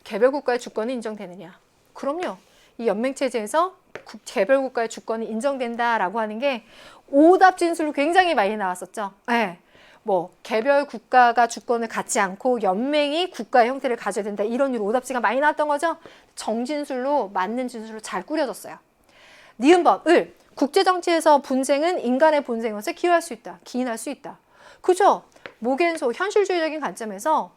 Speaker 1: 개별국가의 주권이 인정되느냐? 그럼요. 이 연맹체제에서 개별국가의 주권이 인정된다라고 하는 게 오답 진술로 굉장히 많이 나왔었죠. 네. 뭐 개별 국가가 주권을 갖지 않고 연맹이 국가의 형태를 가져야 된다. 이런 류로 오답지가 많이 나왔던 거죠. 정진술로 맞는 진술로 잘 꾸려졌어요. 니은번, 을. 국제정치에서 분쟁은 인간의 본생것에 기여할 수 있다. 기인할 수 있다. 그죠? 모겐소, 현실주의적인 관점에서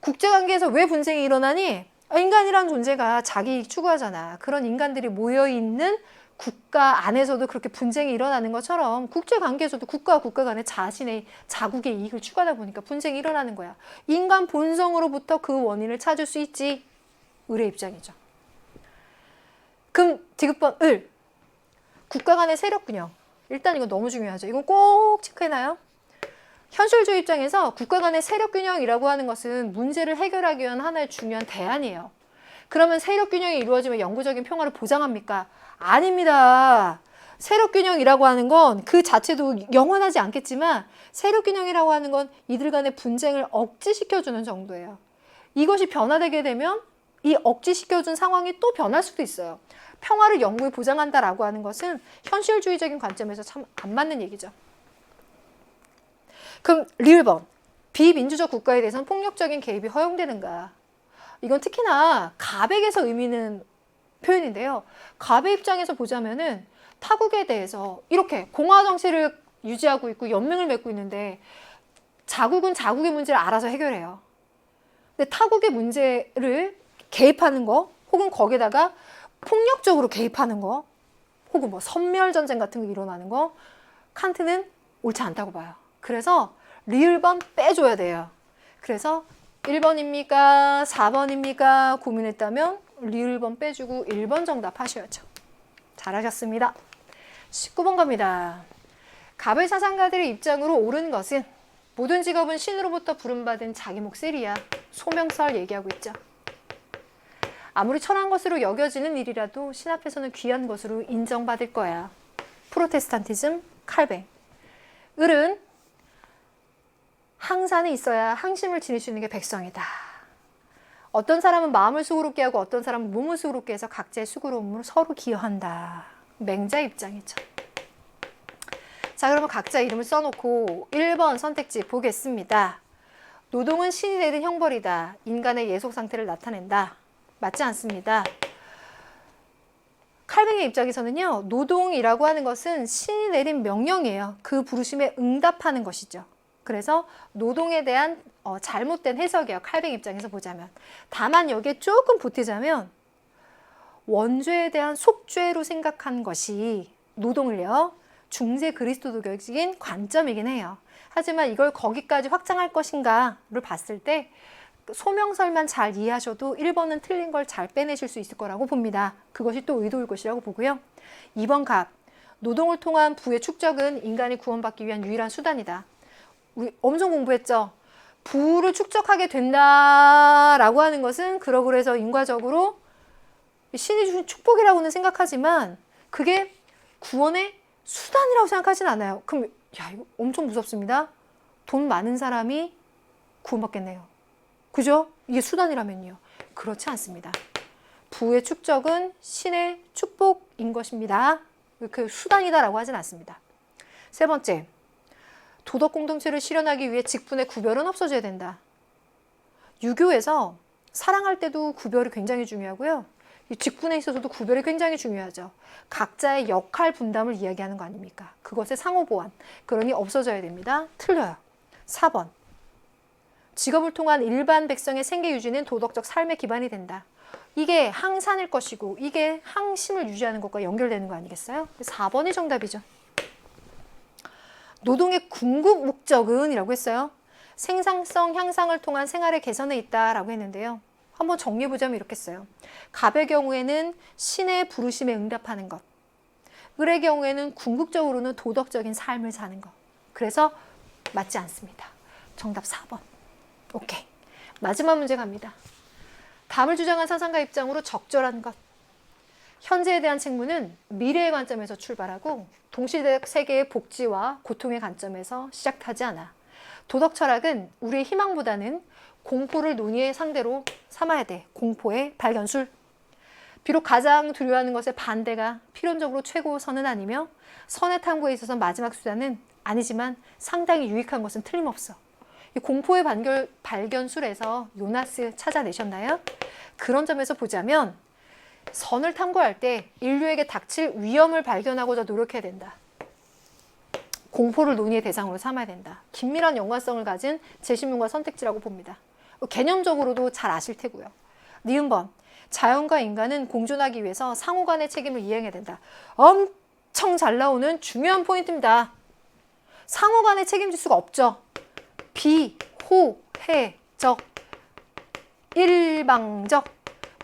Speaker 1: 국제관계에서 왜 분쟁이 일어나니? 인간이란 존재가 자기 이익 추구하잖아. 그런 인간들이 모여있는 국가 안에서도 그렇게 분쟁이 일어나는 것처럼 국제관계에서도 국가와 국가 간에 자신의 자국의 이익을 추구하다 보니까 분쟁이 일어나는 거야. 인간 본성으로부터 그 원인을 찾을 수 있지. 을의 입장이죠. 금, 디귿번, 을. 국가 간의 세력균형. 일단 이건 너무 중요하죠. 이건 꼭 체크해놔요. 현실주의 입장에서 국가 간의 세력균형이라고 하는 것은 문제를 해결하기 위한 하나의 중요한 대안이에요. 그러면 세력균형이 이루어지면 영구적인 평화를 보장합니까? 아닙니다. 세력균형이라고 하는 건 그 자체도 영원하지 않겠지만 세력균형이라고 하는 건 이들 간의 분쟁을 억제시켜주는 정도예요. 이것이 변화되게 되면 이 억제시켜준 상황이 또 변할 수도 있어요. 평화를 영구히 보장한다라고 하는 것은 현실주의적인 관점에서 참 안 맞는 얘기죠. 그럼 리을번, 비민주적 국가에 대해서는 폭력적인 개입이 허용되는가? 이건 특히나 갑에게서 의미는 표현인데요. 갑의 입장에서 보자면은 타국에 대해서 이렇게 공화 정치를 유지하고 있고 연맹을 맺고 있는데 자국은 자국의 문제를 알아서 해결해요. 근데 타국의 문제를 개입하는 거 혹은 거기다가 폭력적으로 개입하는 거 혹은 뭐 선멸전쟁 같은 거 일어나는 거 칸트는 옳지 않다고 봐요. 그래서 리을번 빼줘야 돼요. 그래서 1번입니까? 4번입니까? 고민했다면 리을번 빼주고 1번 정답 하셔야죠. 잘하셨습니다. 19번 갑니다. 갑의 사상가들의 입장으로 옳은 것은 모든 직업은 신으로부터 부름받은 자기 몫이야. 소명설 얘기하고 있죠. 아무리 천한 것으로 여겨지는 일이라도 신 앞에서는 귀한 것으로 인정받을 거야. 프로테스탄티즘, 칼뱅. 을은 항산이 있어야 항심을 지닐 수 있는 게 백성이다. 어떤 사람은 마음을 수고롭게 하고 어떤 사람은 몸을 수고롭게 해서 각자의 수고로움으로 서로 기여한다. 맹자 입장이죠. 자, 그러면 각자 이름을 써놓고 1번 선택지 보겠습니다. 노동은 신이 내린 형벌이다. 인간의 예속 상태를 나타낸다. 맞지 않습니다. 칼뱅의 입장에서는요. 노동이라고 하는 것은 신이 내린 명령이에요. 그 부르심에 응답하는 것이죠. 그래서 노동에 대한 잘못된 해석이에요. 칼뱅 입장에서 보자면. 다만 여기에 조금 보태자면 원죄에 대한 속죄로 생각한 것이 노동을요. 중세 그리스도교적인 관점이긴 해요. 하지만 이걸 거기까지 확장할 것인가를 봤을 때 소명설만 잘 이해하셔도 1번은 틀린 걸 잘 빼내실 수 있을 거라고 봅니다. 그것이 또 의도일 것이라고 보고요. 2번 갑. 노동을 통한 부의 축적은 인간이 구원받기 위한 유일한 수단이다. 우리 엄청 공부했죠. 부를 축적하게 된다라고 하는 것은 그러고 해서 인과적으로 신이 주신 축복이라고는 생각하지만 그게 구원의 수단이라고 생각하진 않아요. 그럼 야 이거 엄청 무섭습니다. 돈 많은 사람이 구원받겠네요. 그죠? 이게 수단이라면요. 그렇지 않습니다. 부의 축적은 신의 축복인 것입니다. 그 수단이다라고 하진 않습니다. 세 번째. 도덕 공동체를 실현하기 위해 직분의 구별은 없어져야 된다. 유교에서 사랑할 때도 구별이 굉장히 중요하고요. 이 직분에 있어서도 구별이 굉장히 중요하죠. 각자의 역할 분담을 이야기하는 거 아닙니까? 그것의 상호 보완. 그러니 없어져야 됩니다. 틀려요. 4번. 직업을 통한 일반 백성의 생계 유지는 도덕적 삶의 기반이 된다. 이게 항산일 것이고 이게 항심을 유지하는 것과 연결되는 거 아니겠어요? 4번이 정답이죠. 노동의 궁극 목적은 이라고 했어요. 생산성 향상을 통한 생활의 개선에 있다라고 했는데요. 한번 정리해보자면 이렇게 써요. 갑의 경우에는 신의 부르심에 응답하는 것. 을의 경우에는 궁극적으로는 도덕적인 삶을 사는 것. 그래서 맞지 않습니다. 정답 4번. 오케이. 마지막 문제 갑니다. 다음을 주장한 사상가 입장으로 적절한 것. 현재에 대한 책무는 미래의 관점에서 출발하고 동시대 세계의 복지와 고통의 관점에서 시작하지 않아. 도덕 철학은 우리의 희망보다는 공포를 논의의 상대로 삼아야 돼. 공포의 발견술. 비록 가장 두려워하는 것의 반대가 필연적으로 최고선은 아니며 선의 탐구에 있어서 마지막 수단은 아니지만 상당히 유익한 것은 틀림없어. 이 공포의 발견술에서 요나스 찾아내셨나요? 그런 점에서 보자면 선을 탐구할 때 인류에게 닥칠 위험을 발견하고자 노력해야 된다. 공포를 논의의 대상으로 삼아야 된다. 긴밀한 연관성을 가진 재신문과 선택지라고 봅니다. 개념적으로도 잘 아실 테고요. 니은번. 자연과 인간은 공존하기 위해서 상호 간의 책임을 이행해야 된다. 엄청 잘 나오는 중요한 포인트입니다. 상호 간에 책임질 수가 없죠. 비호혜적, 일방적,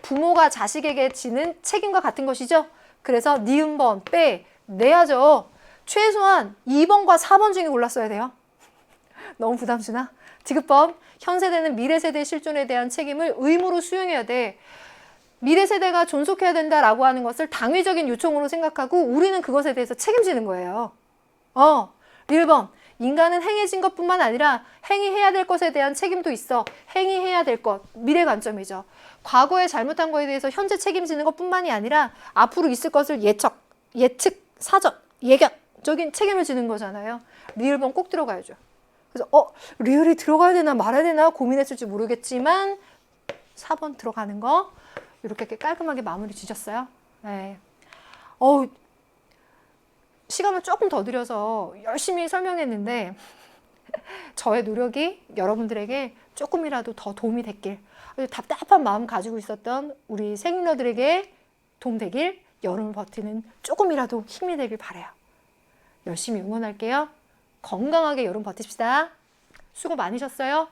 Speaker 1: 부모가 자식에게 지는 책임과 같은 것이죠. 그래서 니은번 빼내야죠. 최소한 2번과 4번 중에 골랐어야 돼요. 너무 부담주나? 디귿번, 현 세대는 미래 세대의 실존에 대한 책임을 의무로 수용해야 돼. 미래 세대가 존속해야 된다라고 하는 것을 당위적인 요청으로 생각하고 우리는 그것에 대해서 책임지는 거예요. 1번, 인간은 행해진 것뿐만 아니라 행위해야 될 것에 대한 책임도 있어. 행위해야 될 것, 미래 관점이죠. 과거에 잘못한 거에 대해서 현재 책임지는 것뿐만이 아니라 앞으로 있을 것을 예측, 사전, 예견적인 책임을 지는 거잖아요. 리을번 꼭 들어가야죠. 그래서 리을이 들어가야 되나 말아야 되나 고민했을지 모르겠지만 4번 들어가는 거 이렇게 깔끔하게 마무리 지셨어요. 네. 시간을 조금 더 들여서 열심히 설명했는데 저의 노력이 여러분들에게 조금이라도 더 도움이 됐길, 답답한 마음 가지고 있었던 우리 생일러들에게 도움되길, 여름을 버티는 조금이라도 힘이 되길 바라요. 열심히 응원할게요. 건강하게 여름 버팁시다. 수고 많으셨어요.